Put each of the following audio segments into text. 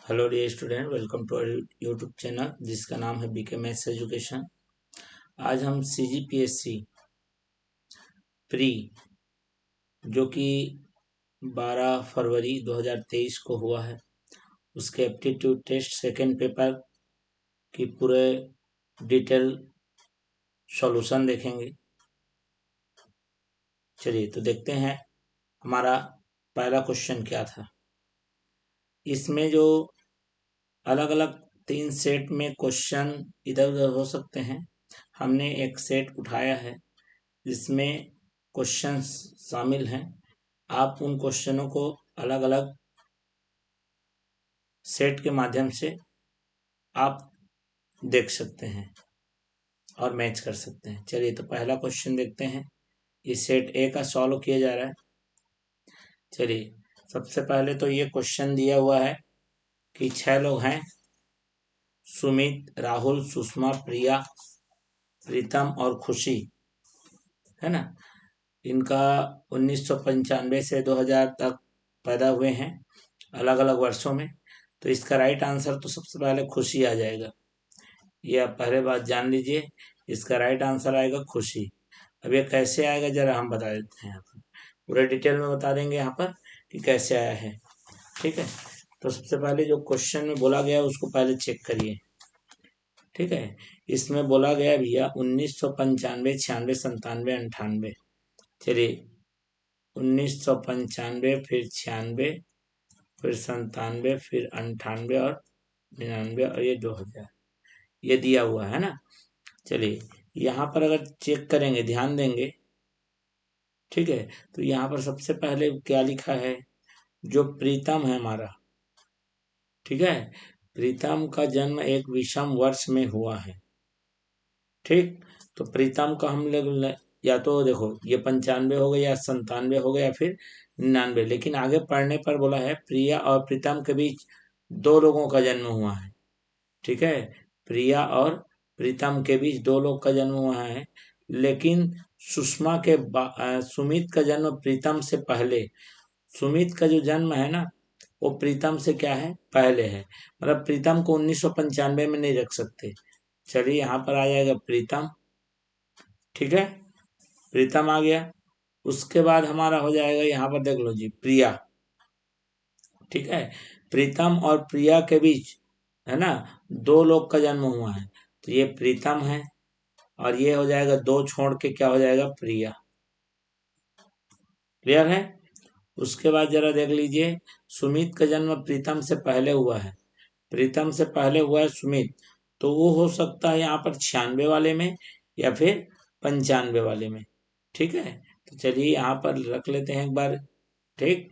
Hello dear student, welcome to YouTube channel जिसका नाम है बीके मैथ्स एजुकेशन। आज हम सीजीपीएससी प्री जो कि 12 फरवरी 2023 को हुआ है उसके एप्टीट्यूड टेस्ट सेकेंड पेपर की पूरे डिटेल सॉल्यूशन देखेंगे। चलिए तो देखते हैं हमारा पहला क्वेश्चन क्या था। इसमें जो अलग अलग 3 सेट में क्वेश्चन इधर उधर हो सकते हैं, हमने एक सेट उठाया है जिसमें क्वेश्चंस शामिल हैं। आप उन क्वेश्चनों को अलग अलग सेट के माध्यम से आप देख सकते हैं और मैच कर सकते हैं। चलिए तो पहला क्वेश्चन देखते हैं। इस सेट ए का सॉल्व किया जा रहा है। चलिए सबसे पहले तो ये क्वेश्चन दिया हुआ है कि 6 लोग हैं, सुमित, राहुल, सुषमा, प्रिया, प्रीतम और खुशी, है ना। इनका 1995 से 2000 तक पैदा हुए हैं, अलग अलग वर्षों में। तो इसका राइट आंसर तो सबसे पहले खुशी आ जाएगा। ये आप पहले बात जान लीजिए, इसका राइट आंसर आएगा खुशी। अब ये कैसे आएगा जरा हम बता देते हैं, यहाँ पर पूरे डिटेल में बता देंगे यहाँ पर कि कैसे आया है। ठीक है, तो सबसे पहले जो क्वेश्चन में बोला गया है उसको पहले चेक करिए। ठीक है, इसमें बोला गया भैया 1995, 96, 97, 98। चलिए 1995 फिर 96 फिर 97 फिर 98 और 99 और ये 2000, ये दिया हुआ है ना। चलिए यहाँ पर अगर चेक करेंगे, ध्यान देंगे, ठीक है, तो यहाँ पर सबसे पहले क्या लिखा है, जो प्रीतम है हमारा, ठीक है, प्रीतम का जन्म एक विषम वर्ष में हुआ है। ठीक, तो प्रीतम का हम लोग या तो देखो ये 95 हो गया या 97 हो गया या फिर 99, लेकिन आगे पढ़ने पर बोला है प्रिया और प्रीतम के बीच 2 लोगों का जन्म हुआ है। ठीक है, प्रिया और प्रीतम के बीच 2 लोग का जन्म हुआ है, लेकिन सुमित का जन्म प्रीतम से पहले। सुमित का जो जन्म है ना वो प्रीतम से क्या है, पहले है। मतलब प्रीतम को 1995 में नहीं रख सकते। चलिए यहाँ पर आ जाएगा प्रीतम। ठीक है, प्रीतम आ गया। उसके बाद हमारा हो जाएगा यहाँ पर देख लो जी प्रिया। ठीक है, प्रीतम और प्रिया के बीच है ना 2 लोग का जन्म हुआ है, तो ये प्रीतम है और ये हो जाएगा 2 छोड़ के क्या हो जाएगा, प्रिया। क्लियर है। उसके बाद जरा देख लीजिए, सुमित का जन्म प्रीतम से पहले हुआ है, प्रीतम से पहले हुआ है सुमित, तो वो हो सकता है यहाँ पर 96 वाले में या फिर 95 वाले में। ठीक है, तो चलिए यहाँ पर रख लेते हैं एक बार। ठीक,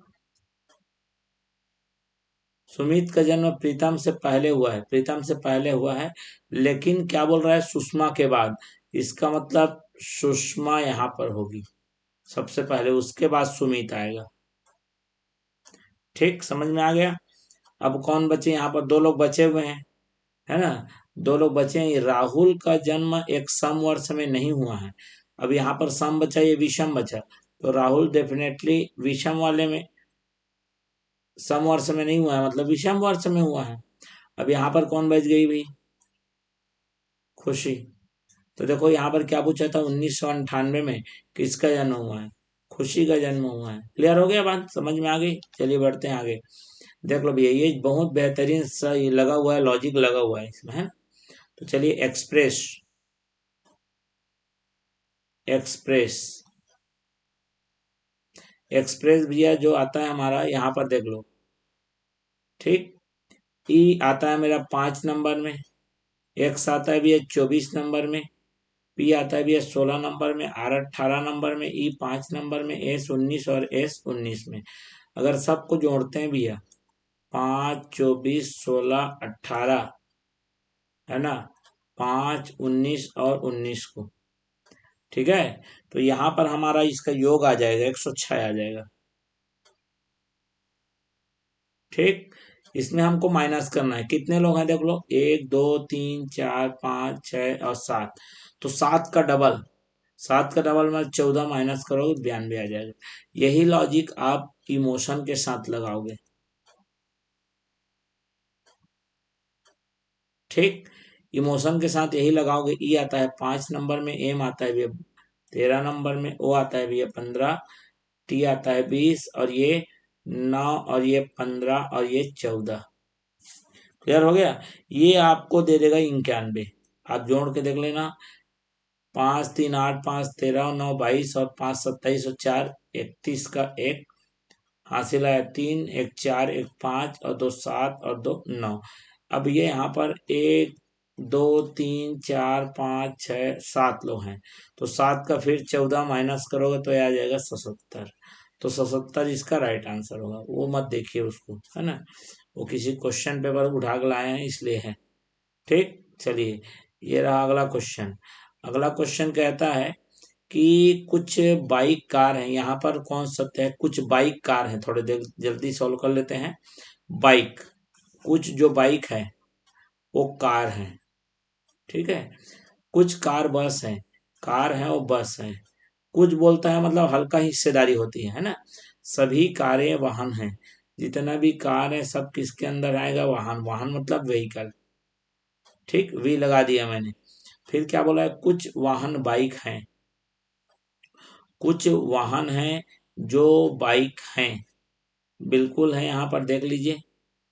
सुमित का जन्म प्रीतम से पहले हुआ है, प्रीतम से पहले हुआ है, लेकिन क्या बोल रहा है, सुषमा के बाद। इसका मतलब सुषमा यहाँ पर होगी सबसे पहले, उसके बाद सुमित आएगा। ठीक, समझ में आ गया। अब कौन बचे, यहाँ पर 2 लोग बचे हुए हैं, है ना। 2 लोग बचे हैं। राहुल का जन्म एक सम वर्ष में नहीं हुआ है। अब यहाँ पर सम बचा, ये विषम बचा, तो राहुल डेफिनेटली विषम वाले में, सम वर्ष में नहीं हुआ है, मतलब विषम वर्ष में हुआ है। अब यहाँ पर कौन बच गई भाई, खुशी। तो देखो यहाँ पर क्या पूछा था, 1998 में किसका जन्म हुआ है, खुशी का जन्म हुआ है। क्लियर हो गया, बात समझ में आ गई। चलिए बढ़ते हैं आगे। देख लो भैया ये बहुत बेहतरीन सा ये लगा हुआ है, लॉजिक लगा हुआ है इसमें, है ना। तो चलिए एक्सप्रेस, एक्सप्रेस एक्सप्रेस भैया जो आता है हमारा, यहाँ पर देख लो। ठीक, ई आता है मेरा 5 नंबर में, एक्स आता है भैया 24 नंबर में, पी आता है भैया 16 नंबर में, आर 18 नंबर में, ई 5 नंबर में, एस 19 और एस 19 में। अगर सबको जोड़ते हैं भैया 5, 24, 16, 18, है ना, 5, 19 और 19 को, ठीक है, तो यहाँ पर हमारा इसका योग आ जाएगा 106 आ जाएगा। ठीक, इसमें हमको माइनस करना है, कितने लोग हैं देख लो, 1, 2, 3, 4, 5, 6 और 7, तो 7 का डबल, 7 का डबल में 14 माइनस करोगे 92 आ जाएगा। यही लॉजिक आप इमोशन के साथ लगाओगे। ठीक, इमोशन के साथ यही लगाओगे। ई आता है 5 नंबर में, एम आता है भैया 13 नंबर में, ओ आता है भैया 15, टी आता है 20, और ये 9, और ये 15, और ये 14। क्लियर हो गया। ये आपको दे देगा 91। आप जोड़ के देख लेना, 5 3 8 5 13 9 22 और 5 27 और 4 31 का एक हासिल आया, 3 1 4 1 5 और 2 7 और 2 9। अब ये यहाँ पर 1 2 3 4 5 6 7 लोग हैं, तो 7 का फिर 14 माइनस करोगे तो ये आ जाएगा 77। तो 77 इसका राइट आंसर होगा। वो मत देखिए उसको, है ना, वो किसी क्वेश्चन पेपर उठा के लाए हैं इसलिए है। ठीक, चलिए ये रहा अगला क्वेश्चन। अगला क्वेश्चन कहता है कि कुछ बाइक कार हैं, यहाँ पर कौन सत्य है, कुछ बाइक कार हैं, थोड़े देर जल्दी सॉल्व कर लेते हैं। बाइक, कुछ जो बाइक है वो कार है, ठीक है। कुछ कार बस है, कार है वो बस है। कुछ बोलता है मतलब हल्का हिस्सेदारी होती है ना। सभी कारें वाहन हैं, जितना भी कार है सब किसके अंदर आएगा, वाहन। वाहन मतलब व्हीकल, ठीक, वी लगा दिया मैंने। फिर क्या बोला है, कुछ वाहन बाइक हैं, कुछ वाहन हैं जो बाइक हैं। बिल्कुल है, यहाँ पर देख लीजिए।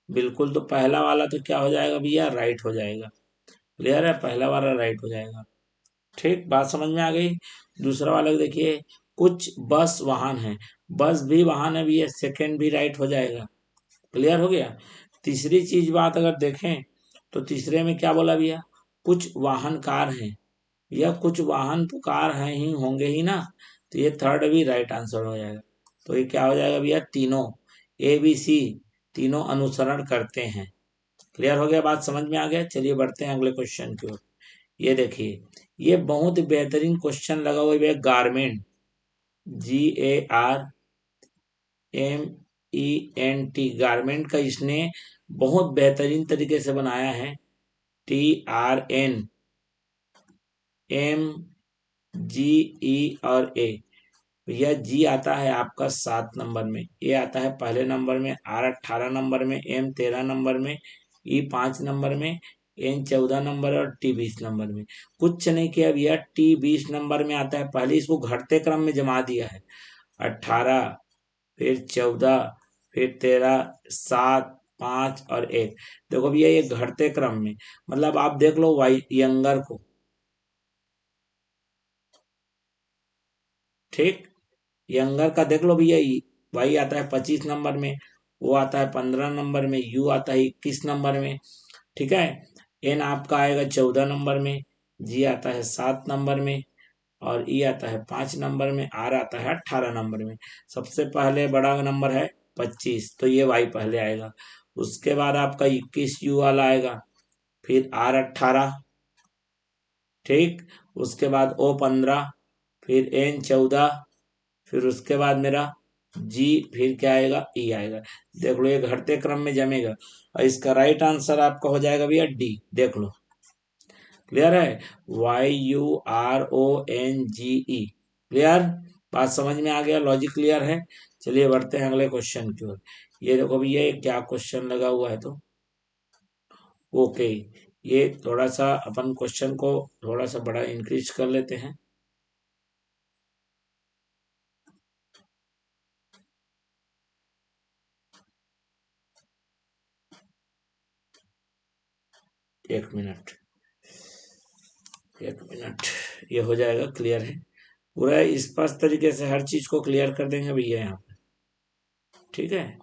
बिल्कुल तो पहला वाला तो क्या हो जाएगा भैया, राइट हो जाएगा। क्लियर है, पहला वाला राइट हो जाएगा। ठीक, बात समझ में आ गई। दूसरा वाला देखिए, कुछ बस वाहन है, बस भी वाहन है भैया, सेकंड भी राइट हो जाएगा। क्लियर हो गया। तीसरी चीज बात अगर देखें तो तीसरे में क्या बोला भैया, कुछ वाहन कार हैं, या कुछ वाहन तो कार हैं ही, होंगे ही ना, तो ये थर्ड भी राइट आंसर हो जाएगा। तो ये क्या हो जाएगा भैया, तीनों ए बी सी तीनों अनुसरण करते हैं। क्लियर हो गया, बात समझ में आ गया। चलिए बढ़ते हैं अगले क्वेश्चन की ओर। ये देखिए, ये बहुत बेहतरीन क्वेश्चन लगा हुआ है, गारमेंट, GARMENT, गारमेंट का इसने बहुत बेहतरीन तरीके से बनाया है। TRNMGE और ए। यह जी आता है आपका 7 नंबर में, ए आता है पहले नंबर में, आर 18 नंबर में, एम 13 नंबर में, ई 5 नंबर में, एन 14 नंबर और टी 20 नंबर में। कुछ नहीं किया भैया, टी 20 नंबर में आता है, पहले इसको घटते क्रम में जमा दिया है। 18, फिर 14, फिर 13, 7, 5 और 1। देखो भैया ये घटते क्रम में, मतलब आप देख लो वाई यंगर को, ठीक। यंगर का देख लो भैया, वाई आता है 25 नंबर में, वो आता है 15 नंबर में, यू आता है 21 नंबर में, ठीक है। एन आपका आएगा 14 नंबर में, जी आता है 7 नंबर में, और ई आता है 5 नंबर में, आर आता है 18 नंबर में। सबसे पहले बड़ा नंबर है 25, तो ये वाई पहले आएगा। उसके बाद आपका 21 यू वाला आएगा, फिर आर 18, ठीक। उसके बाद ओ 15, फिर एन 14, फिर उसके बाद मेरा जी, फिर क्या आएगा, ई आएगा। देख लो ये घटते क्रम में जमेगा, और इसका राइट आंसर आपका हो जाएगा भैया डी। देख लो, क्लियर है, YURONGE। क्लियर, बात समझ में आ गया, लॉजिक क्लियर है। चलिए बढ़ते हैं अगले क्वेश्चन की ओर। ये देखो भैया ये क्या क्वेश्चन लगा हुआ है, तो ओके, ये थोड़ा सा अपन क्वेश्चन को थोड़ा सा बड़ा इंक्रीज कर लेते हैं। एक मिनट, एक मिनट, ये हो जाएगा, क्लियर है पूरा स्पष्ट तरीके से, हर चीज को क्लियर कर देंगे भैया यहाँ पे, ठीक है।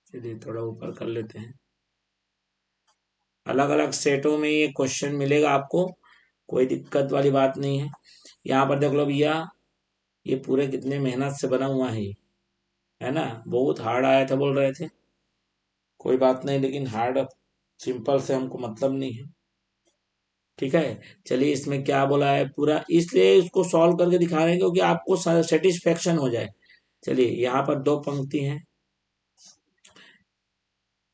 चलिए थोड़ा ऊपर कर लेते हैं। अलग अलग सेटों में ये क्वेश्चन मिलेगा आपको, कोई दिक्कत वाली बात नहीं है। यहाँ पर देख लो भैया, ये पूरे कितने मेहनत से बना हुआ है ये, है ना। बहुत हार्ड आया था बोल रहे थे, कोई बात नहीं, लेकिन हार्ड सिंपल से हमको मतलब नहीं है, ठीक है। चलिए इसमें क्या बोला है पूरा, इसलिए इसको सॉल्व करके दिखा रहे हैं क्योंकि आपको सेटिस्फेक्शन हो जाए। चलिए यहाँ पर दो पंक्ति हैं,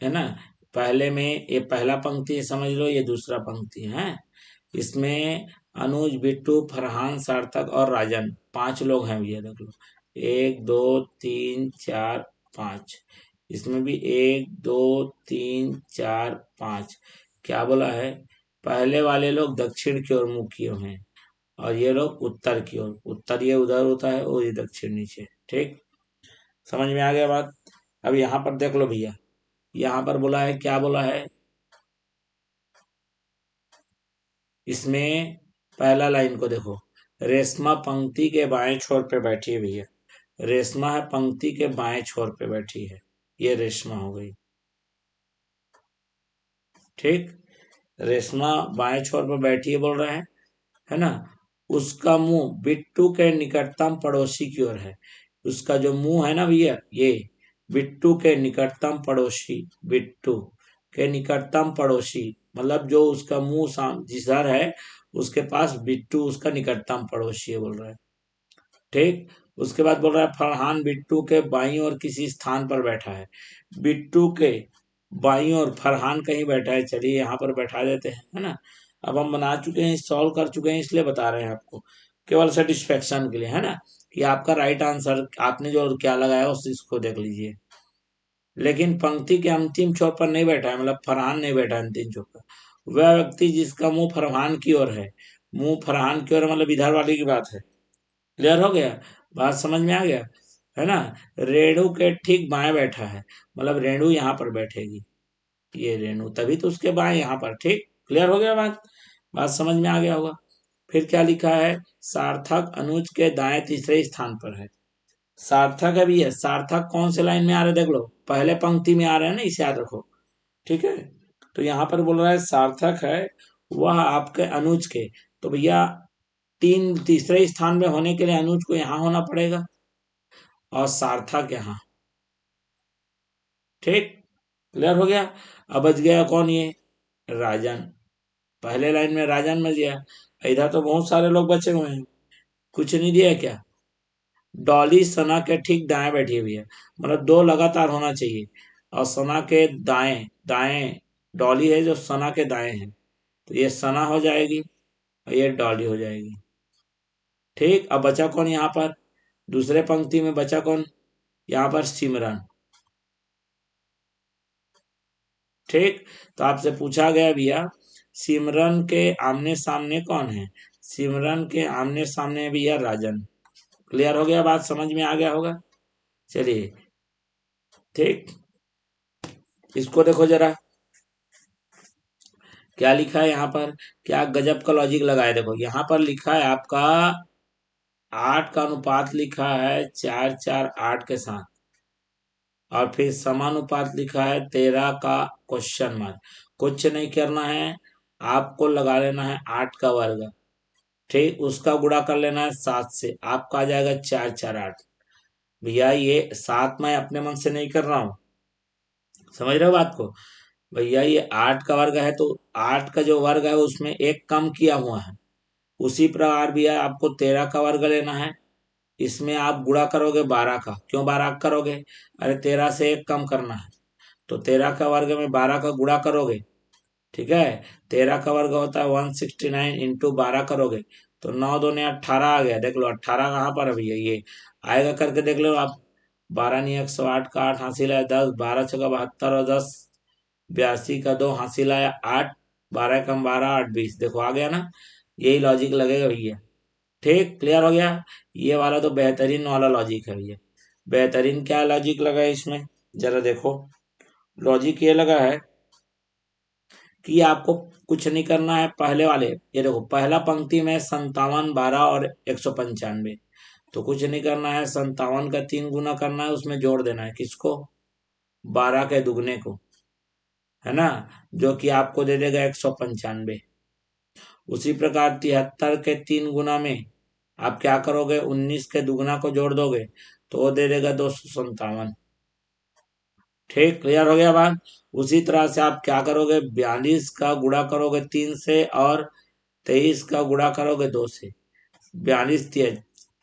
है ना। पहले में ये पहला पंक्ति है, समझ लो, ये दूसरा पंक्ति है। इसमें अनुज, बिट्टू, फरहान, सार्थक और राजन 5 लोग हैं भैया, देख लो, 1 2 3 4 5। इसमें भी 1 2 3 4 5। क्या बोला है, पहले वाले लोग दक्षिण की ओर मुख किए हुए हैं और ये लोग उत्तर की ओर। उत्तर ये उधर होता है और ये दक्षिण नीचे। ठीक, समझ में आ गया बात। अब यहाँ पर देख लो भैया, यहाँ पर बोला है, क्या बोला है इसमें, पहला लाइन को देखो, रेशमा पंक्ति के बाएं छोर पे बैठी है भैया। रेशमा है पंक्ति के बाएं छोर पे बैठी है, ये रेशमा हो गई। ठीक, रेशमा बाएं छोर पर बैठी है बोल रहे हैं, है ना। उसका मुंह बिट्टू के निकटतम पड़ोसी की ओर है। उसका जो मुंह है ना भैया, ये बिट्टू के निकटतम पड़ोसी, बिट्टू के निकटतम पड़ोसी मतलब जो उसका मुंह जिधर है उसके पास बिट्टू उसका निकटतम पड़ोसी है बोल रहा है। ठीक, उसके बाद बोल रहा है फरहान बिट्टू के बाईं ओर किसी स्थान पर बैठा है। बिट्टू के बाईं ओर फरहान कहीं बैठा है, चलिए यहाँ पर बैठा देते हैं, है ना। अब हम बना चुके हैं, सॉल्व कर चुके हैं, इसलिए बता रहे हैं आपको, केवल सेटिस्फेक्शन के लिए, है ना, कि आपका राइट आंसर आपने जो क्या लगाया उस चीज को देख लीजिए। लेकिन पंक्ति के अंतिम छोर पर नहीं बैठा है, मतलब फरहान नहीं बैठा है अंतिम छोर पर। वह व्यक्ति जिसका मुंह फरहान की ओर है, मुंह फरहान की ओर मतलब इधर वाली की बात है। क्लियर हो गया, बात समझ में आ गया, है ना। रेणु के ठीक बाएं बैठा है, मतलब रेणु यहाँ पर बैठेगी, ये रेणु, तभी तो उसके बाएं यहाँ पर। ठीक, क्लियर हो गया बात, बात समझ में आ गया होगा। फिर क्या लिखा है, सार्थक अनुज के दाएं तीसरे स्थान पर है। सार्थक है भी है, सार्थक कौन से लाइन में आ रहे देख लो, पहले पंक्ति में आ रहे हैं ना, इसे याद रखो। ठीक है, तो यहाँ पर बोल रहा है सार्थक है वह आपके अनुज के, तो भैया तीसरे स्थान में होने के लिए अनुज को यहाँ होना पड़ेगा और सार्थक यहाँ। ठीक, क्लियर हो गया। अब बच गया कौन, ये राजन। पहले लाइन में राजन बच गया, इधर तो बहुत सारे लोग बचे हुए हैं, कुछ नहीं दिया क्या। डॉली सना के ठीक दाएं बैठी हुई है, मतलब दो लगातार होना चाहिए, और सना के दाएं दाएं डॉली है जो सना के दाएं है, तो ये सना हो जाएगी और ये डॉली हो जाएगी। ठीक, अब बचा कौन यहाँ पर, दूसरे पंक्ति में बचा कौन, यहाँ पर सिमरन। ठीक, तो आपसे पूछा गया भैया सिमरन के आमने सामने कौन है, सिमरन के आमने सामने है भैया राजन। क्लियर हो गया, बात समझ में आ गया होगा। चलिए, ठीक, इसको देखो जरा क्या लिखा है यहाँ पर, क्या गजब का लॉजिक लगाया। देखो यहाँ पर लिखा है आपका 8 का अनुपात लिखा है 4 4 8 के साथ, और फिर समानुपात लिखा है 13 का क्वेश्चन मार्क। कुछ नहीं करना है, आपको लगा लेना है 8 का वर्ग, ठीक, उसका गुणा कर लेना है 7 से, आपका आ जाएगा 4 4 8। भैया ये 7 मैं अपने मन से नहीं कर रहा हूँ, समझ रहे हो बात को। भैया ये 8 का वर्ग है, तो 8 का जो वर्ग है उसमें एक कम किया हुआ है, उसी प्रकार भी आपको 13 का वर्ग लेना है। इसमें आप गुणा करोगे 12 का, क्यों 12 करोगे, अरे 13 से एक कम करना है, तो 13 का वर्ग में 12 का गुणा करोगे। ठीक है, 13 का वर्ग होता है 169, इंटू 12 करोगे तो 9 दूने 18 आ गया। देख लो 18 कहाँ पर है भैया, ये आएगा करके देख लो आप। 12 नहीं 108 का 8 हासिल है 10, 12 छका 72 और 10 82 का 2 हासिल आया 8, 12 कम 12 8 20, देखो आ गया ना। यही लॉजिक लगेगा भैया। ठीक, क्लियर हो गया। ये वाला तो बेहतरीन वाला लॉजिक है भैया। बेहतरीन क्या लॉजिक लगा है इसमें, जरा देखो। लॉजिक ये लगा है कि आपको कुछ नहीं करना है, पहले वाले ये देखो, पहला पंक्ति में 57 12 और 195, तो कुछ नहीं करना है, 57 का 3 गुना करना है, उसमें जोड़ देना है किसको, 12 के दुगने को, है ना, जो कि आपको दे देगा 195। उसी प्रकार 73 के 3 गुना में आप क्या करोगे, 19 के दुगना को जोड़ दोगे तो वो दे देगा 257। ठीक, क्लियर हो गया बात। उसी तरह से आप क्या करोगे, 42 का गुणा करोगे 3 से और 23 का गुणा करोगे 2 से, 42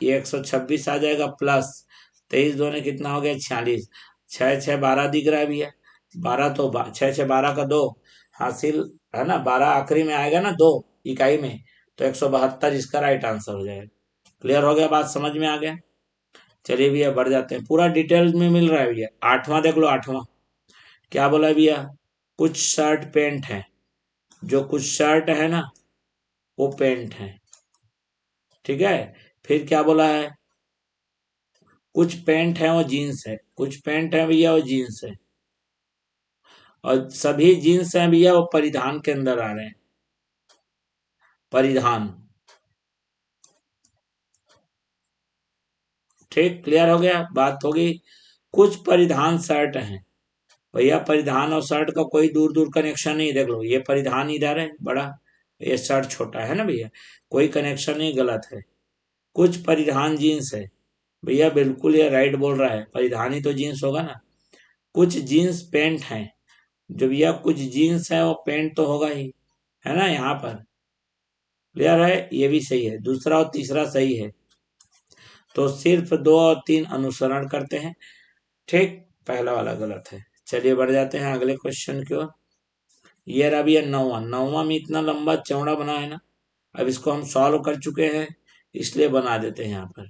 ये 126 आ जाएगा, प्लस 23 दो ने कितना हो गया 46, 6 6 12 दिख रहा है भैया, 12 तो 6 6 12 का 2 हासिल, है ना, 12 आखिरी में आएगा ना 2 इकाई में, तो 172 इसका राइट आंसर हो जाएगा। क्लियर हो गया, बात समझ में आ गया। चलिए भैया बढ़ जाते हैं, पूरा डिटेल्स में मिल रहा है भैया। आठवां देख लो, आठवां क्या बोला भैया, कुछ शर्ट पैंट है, जो कुछ शर्ट है ना वो पैंट है, ठीक है। फिर क्या बोला है, कुछ पैंट है वो जीन्स है, कुछ पैंट है भैया वो जीन्स है, और सभी जीन्स हैं भैया वो परिधान के अंदर आ रहे हैं, परिधान। ठीक, क्लियर हो गया, बात होगी। कुछ परिधान शर्ट हैं भैया, परिधान और शर्ट का कोई दूर दूर कनेक्शन नहीं, देख लो ये परिधान इधर है बड़ा, ये शर्ट छोटा है ना भैया, कोई कनेक्शन नहीं, गलत है। कुछ परिधान जीन्स है भैया, बिल्कुल ये राइट बोल रहा है, परिधान ही तो जीन्स होगा ना। कुछ जीन्स पैंट हैं, जो भैया कुछ जीन्स है वो पैंट तो होगा ही, है ना, यहाँ पर क्लियर है, ये भी सही है, दूसरा और तीसरा सही है। तो सिर्फ 2 और 3 अनुसरण करते हैं, ठीक, पहला वाला गलत है। चलिए बढ़ जाते हैं अगले क्वेश्चन की ओर। ये रहा भैया नौवां, नौवां में इतना लंबा चौड़ा बना है ना, अब इसको हम सॉल्व कर चुके हैं, इसलिए बना देते हैं यहाँ पर,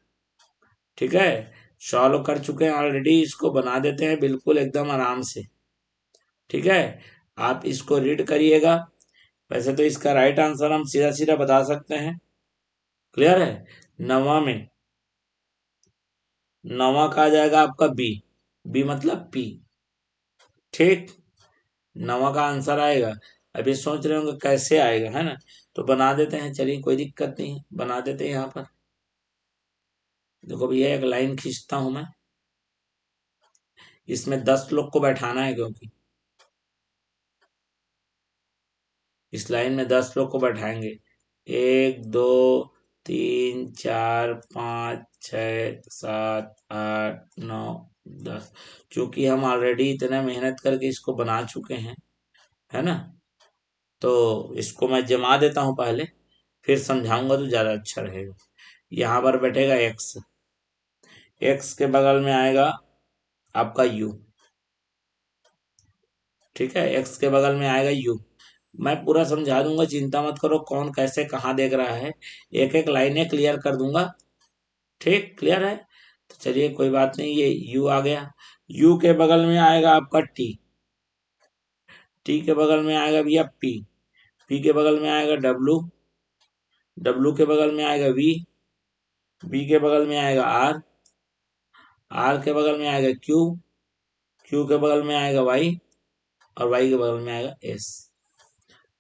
ठीक है। सॉल्व कर चुके हैं ऑलरेडी, इसको बना देते हैं बिल्कुल एकदम आराम से, ठीक है। आप इसको रीड करिएगा, वैसे तो इसका राइट आंसर हम सीधा सीधा बता सकते हैं, क्लियर है। नवा में, नवा का आ जाएगा आपका बी, बी मतलब पी, ठीक, नवा का आंसर आएगा। अभी सोच रहे होंगे कैसे आएगा, है ना, तो बना देते हैं, चलिए कोई दिक्कत नहीं, बना देते हैं। यहाँ पर देखो भैया एक लाइन खींचता हूं मैं, इसमें 10 लोग को बैठाना है, क्योंकि इस लाइन में 10 लोग को बैठाएंगे, 1 2 3 4 5 6 7 8 9 10, क्योंकि हम ऑलरेडी इतना मेहनत करके इसको बना चुके हैं, है ना, तो इसको मैं जमा देता हूं पहले, फिर समझाऊंगा तो ज्यादा अच्छा रहेगा। यहाँ पर बैठेगा एक्स, एक्स के बगल में आएगा आपका यू, ठीक है, एक्स के बगल में आएगा यू। मैं पूरा समझा दूंगा, चिंता मत करो, कौन कैसे कहाँ देख रहा है, एक एक लाइनें क्लियर कर दूंगा, ठीक, क्लियर है। तो चलिए कोई बात नहीं, ये यू आ गया, यू के बगल में आएगा आपका टी, टी के बगल में आएगा भैया पी, पी के बगल में आएगा डब्लू, डब्लू के बगल में आएगा वी, वी के बगल में आएगा आर, आर के बगल में आएगा क्यू, क्यू के बगल में आएगा वाई, और वाई के बगल में आएगा एस,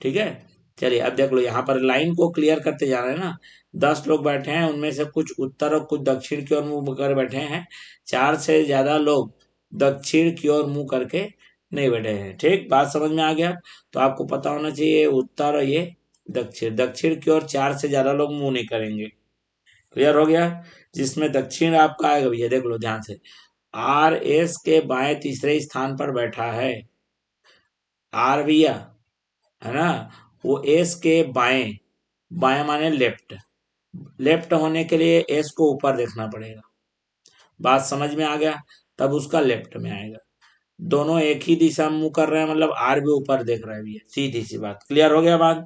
ठीक है। चलिए अब देख लो, यहाँ पर लाइन को क्लियर करते जा रहे हैं ना, 10 लोग बैठे हैं, उनमें से कुछ उत्तर और कुछ दक्षिण की ओर मुंह कर बैठे हैं, 4 से ज्यादा लोग दक्षिण की ओर मुंह करके नहीं बैठे हैं, ठीक, बात समझ में आ गया। तो आपको पता होना चाहिए उत्तर और ये दक्षिण, दक्षिण की ओर 4 से ज्यादा लोग मुंह नहीं करेंगे, क्लियर हो गया। जिसमें दक्षिण आपका आएगा भैया, देख लो ध्यान से, आर एस के बाएं तीसरे स्थान पर बैठा है, आर भैया, है ना, वो एस के बाएं, बाएं माने लेफ्ट, लेफ्ट होने के लिए एस को ऊपर देखना पड़ेगा, बात समझ में आ गया, तब उसका लेफ्ट में आएगा। दोनों एक ही दिशा में मुंह कर रहे हैं, मतलब आर भी ऊपर देख रहा है भैया, सीधी सी बात, क्लियर हो गया बात।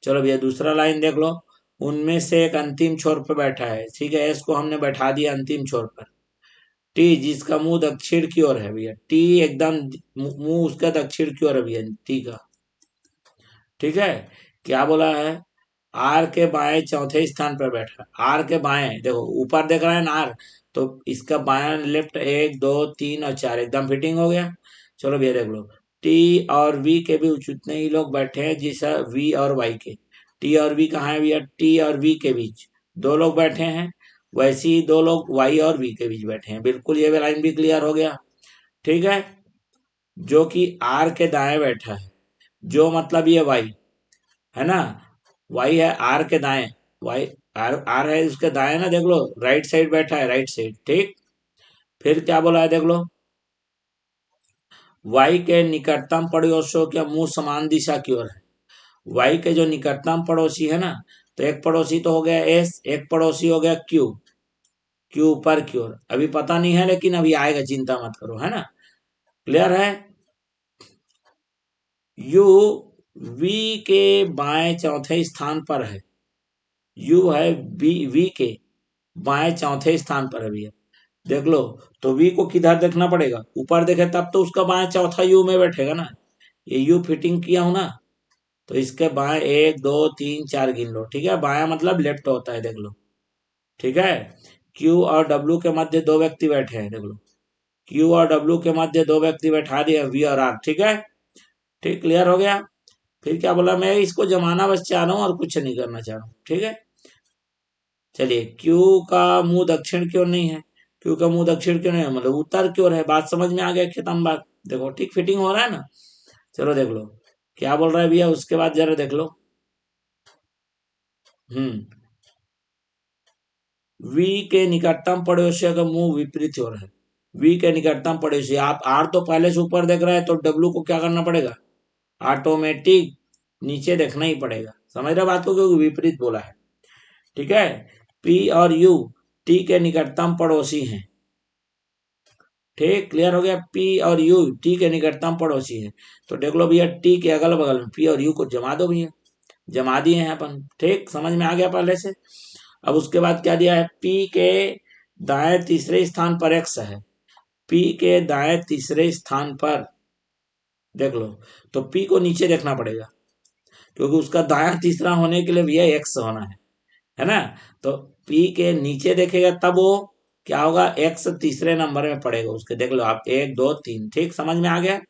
चलो भैया दूसरा लाइन देख लो, उनमें से एक अंतिम छोर पर बैठा है, ठीक है, एस को हमने बैठा दिया अंतिम छोर पर, टी जिसका मुंह दक्षिण की ओर है भैया, टी एकदम मुंह उसका दक्षिण की ओर है भैया, टी का, ठीक है। क्या बोला है, आर के बाएं चौथे स्थान पर बैठा, आर के बाएं देखो ऊपर देख रहा है ना आर, तो इसका बायां लेफ्ट 1 2 3 और 4 एकदम फिटिंग हो गया। चलो भैया देख लो, टी और वी के बीच उतने ही लोग बैठे हैं जैसा वी और वाई के, टी और वी कहाँ है भैया, टी और वी के बीच 2 लोग बैठे हैं, वैसे ही 2 लोग वाई और वी के बीच बैठे हैं, बिल्कुल ये लाइन भी क्लियर हो गया, ठीक है। जो कि आर के दाएं बैठा है, जो मतलब ये वाई, है ना, वाई है आर के दाएं, वाई आर आर है उसके दाएं ना, देख लो राइट साइड बैठा है, राइट साइड, ठीक। फिर क्या बोला है देख लो, वाई के निकटतम पड़ोसियों के मुंह समान दिशा की ओर है, वाई के जो निकटतम पड़ोसी है ना, तो एक पड़ोसी तो हो गया एस, एक पड़ोसी हो गया क्यू, क्यू ऊपर की ओर अभी पता नहीं है, लेकिन अभी आएगा, चिंता मत करो, है ना, क्लियर है। यू वी के बाएं चौथे स्थान पर है, यू है वी के बाएं चौथे स्थान पर है भैया, देख लो, तो वी को किधर देखना पड़ेगा, ऊपर देखे तब तो उसका बाएं चौथा यू में बैठेगा ना, ये यू फिटिंग किया हूं ना, तो इसके बाएं 1 2 3 4 गिन लो, ठीक है। बायां मतलब लेफ्ट होता है, देख लो, ठीक है। क्यू और डब्ल्यू के मध्य दो व्यक्ति बैठे हैं, देख लो, क्यू और डब्ल्यू के मध्य दो व्यक्ति बैठा दिए वी और आर, ठीक है। ठीक, क्लियर हो गया। फिर क्या बोला, मैं इसको जमाना बस चाह रहा हूँ और कुछ नहीं करना चाह रहा हूँ, ठीक है। चलिए, क्यू का मुंह दक्षिण की ओर नहीं है, क्यू का मुंह दक्षिण क्यों नहीं है, मतलब उत्तर की ओर है। बात समझ में आ गया, खत्म बात। देखो ठीक फिटिंग हो रहा है ना। चलो देख लो क्या बोल रहा है भैया, उसके बाद जरा देख लो। हम्म वी के निकटतम पड़ोसियों का मुंह विपरीत हो रहा है। वी के निकटतम पड़ोसी, आप आर तो पहले से ऊपर देख रहे हैं, तो डब्ल्यू को क्या करना पड़ेगा, ऑटोमेटिक नीचे देखना ही पड़ेगा। समझ रहे बात को, क्योंकि विपरीत बोला है, ठीक है। पी और यू टी के निकटतम पड़ोसी हैं, ठीक, क्लियर हो गया। पी और यू टी के निकटतम पड़ोसी हैं। तो देख लो भैया, टी के अगल बगल में पी और यू को जमा दो भैया, जमा दिए हैं अपन, ठीक, समझ में आ गया पहले से। अब उसके बाद क्या दिया है, पी के दाएं तीसरे स्थान पर एक्स है। पी के दाएं तीसरे स्थान पर, देख लो, तो पी को नीचे देखना पड़ेगा, क्योंकि उसका दायां तीसरा होने के लिए भैया एक्स होना है ना। तो पी के नीचे देखेगा तब वो क्या होगा, एक्स तीसरे नंबर में पड़ेगा उसके, देख लो आप, 1 2 3, ठीक, समझ में आ गया।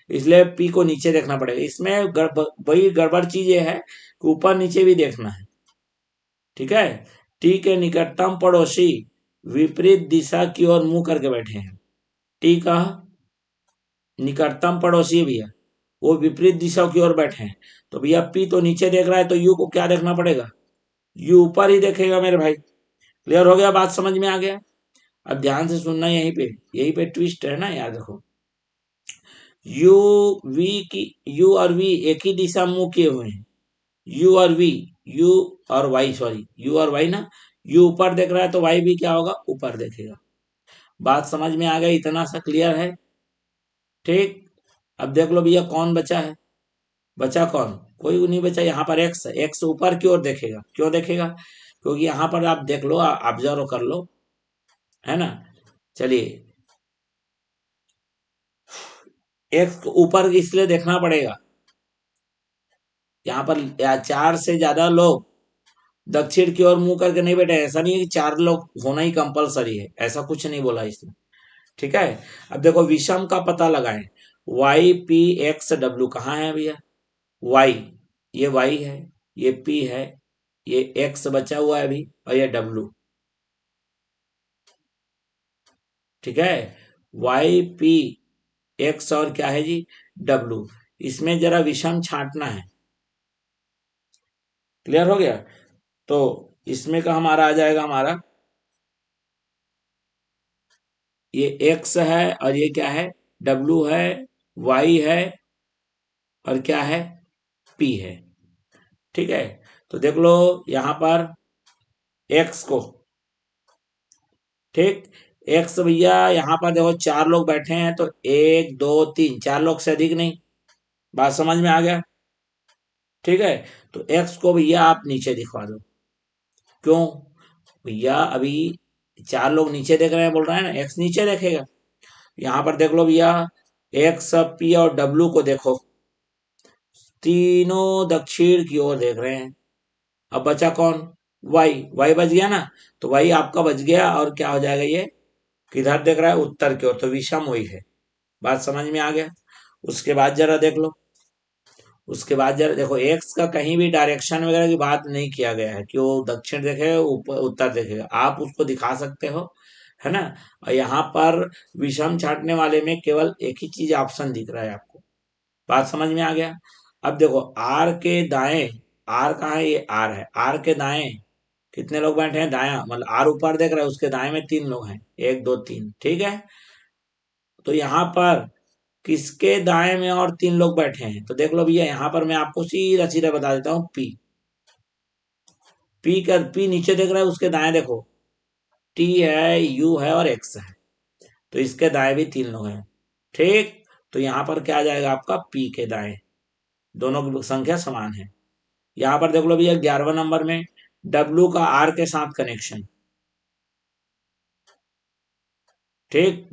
इसलिए पी को नीचे देखना पड़ेगा। इसमें वही गड़बड़ चीज ये है कि ऊपर नीचे भी देखना है, ठीक है। टी के निकटतम पड़ोसी विपरीत दिशा की ओर मुंह करके बैठे हैं। टी का निकटतम पड़ोसी भैया वो विपरीत दिशा की ओर बैठे हैं। तो भैया पी तो नीचे देख रहा है, तो यू को क्या देखना पड़ेगा, यू ऊपर ही देखेगा मेरे भाई। क्लियर हो गया, बात समझ में आ गया। अब ध्यान से सुनना, यहीं पे ट्विस्ट है ना यार, देखो। यू वी की यू और वी एक ही दिशा मुंह किए हुए हैं। यू और वी, यू और वाई, सॉरी, यू और वाई ना। यू ऊपर देख रहा है तो वाई भी क्या होगा, ऊपर देखेगा। बात समझ में आ गई, इतना सा क्लियर है, ठीक। अब देख लो भैया कौन बचा है, बचा कौन, कोई नहीं बचा। यहाँ पर एक्स है, एक्स ऊपर की ओर देखेगा, क्यों देखेगा, क्योंकि यहाँ पर आप देख लो, ऑब्जर्व कर लो, है ना। चलिए, एक्स को ऊपर इसलिए देखना पड़ेगा, यहाँ पर चार से ज्यादा लोग दक्षिण की ओर मुंह करके नहीं बैठे। ऐसा नहीं है कि चार लोग होना ही कंपलसरी है, ऐसा कुछ नहीं बोला इसमें, ठीक है। अब देखो विषम का पता लगाएं। वाई पी एक्स डब्ल्यू कहाँ है भैया, वाई, ये वाई है, ये पी है, ये एक्स बचा हुआ है अभी, और ये डब्ल्यू, ठीक है। वाई पी एक्स और क्या है जी, डब्ल्यू। इसमें जरा विषम छांटना है। क्लियर हो गया। तो इसमें का हमारा आ जाएगा, हमारा ये एक्स है और ये क्या है, डब्ल्यू है, वाई है, और क्या है, पी है, ठीक है। तो देख लो यहां पर एक्स को, ठीक, एक्स भैया यहाँ पर देखो चार लोग बैठे हैं, तो 1 2 3, चार लोग से अधिक नहीं। बात समझ में आ गया, ठीक है। तो एक्स को भैया आप नीचे दिखवा दो, क्यों भैया, अभी चार लोग नीचे देख रहे हैं बोल रहे हैं ना, एक्स नीचे देखेगा। यहाँ पर देख लो भैया, एक्स पी और डब्ल्यू को देखो, तीनों दक्षिण की ओर देख रहे हैं। अब बचा कौन, वाई, वाई बच गया ना। तो वाई आपका बच गया, और क्या हो जाएगा ये, किधर देख रहा है, उत्तर की ओर, तो विषम वही है। बात समझ में आ गया। उसके बाद जरा देख लो, उसके बाद जरा देखो, एक्स का कहीं भी डायरेक्शन वगैरह की बात नहीं किया गया है कि वो दक्षिण देखेगा ऊपर उत्तर देखेगा, आप उसको दिखा सकते हो, है ना। और यहाँ पर विषम छांटने वाले में केवल एक ही चीज ऑप्शन दिख रहा है आपको। बात समझ में आ गया। अब देखो आर के दाएं, आर कहाँ है, ये आर है, आर के दाएं कितने लोग बैठे हैं, दाया मतलब आर ऊपर देख रहा है, उसके दाएं में 3 लोग हैं, 1 2 3, ठीक है। तो यहाँ पर किसके दाएं में और 3 लोग बैठे हैं, तो देख लो भैया, यहाँ पर मैं आपको सीधा सीधा बता देता हूँ, पी, पी नीचे देख रहा है, उसके दाएं देखो, टी है, यू है और एक्स है, तो इसके दाएं भी 3 लोग हैं, ठीक। तो यहाँ पर क्या आ जाएगा आपका, पी के दाएं, दोनों की संख्या समान है। यहाँ पर देख लो भैया 11वें नंबर में डब्ल्यू का आर के साथ कनेक्शन, ठीक,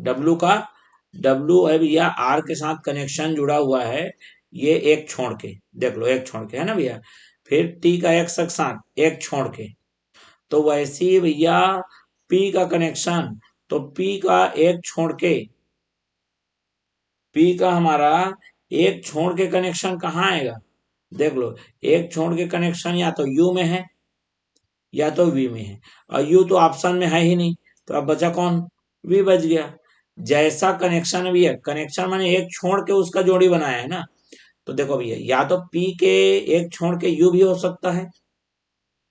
डब्ल्यू है भैया, आर के साथ कनेक्शन जुड़ा हुआ है। ये एक छोड़ के देख लो, एक छोड़ के है ना भैया। फिर टी का एक साथ एक छोड़ के, तो वैसे ही भैया पी का कनेक्शन, तो पी का एक छोड़ के, पी का हमारा एक छोड़ के कनेक्शन कहाँ आएगा, देख लो। एक छोड़ के कनेक्शन या तो यू में है या तो वी में है, और यू तो ऑप्शन में है ही नहीं, तो अब बचा कौन, वी बच गया। जैसा कनेक्शन भी है, कनेक्शन माने एक छोड़ के उसका जोड़ी बनाया है ना, तो देखो भैया या तो पी के एक छोड़ के यू भी हो सकता है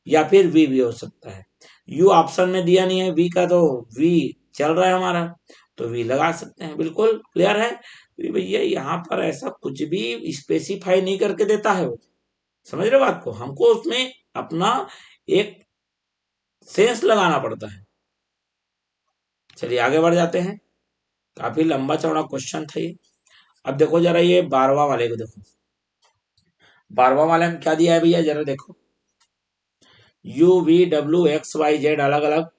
या फिर वी भी हो सकता है। यू ऑप्शन में दिया नहीं है, वी का तो वी चल रहा है हमारा, तो वी लगा सकते हैं। बिल्कुल क्लियर है। तो भैया यहाँ पर ऐसा कुछ भी स्पेसिफाई नहीं करके देता है वो, समझ रहे हो बात को, हमको उसमें अपना एक सेंस लगाना पड़ता है। चलिए आगे बढ़ जाते हैं, काफी लंबा चौड़ा क्वेश्चन था ये। अब देखो जरा ये 12वां वाले को देखो, 12वां वाले में क्या दिया है भैया, जरा देखो। U V W X Y Z अलग अलग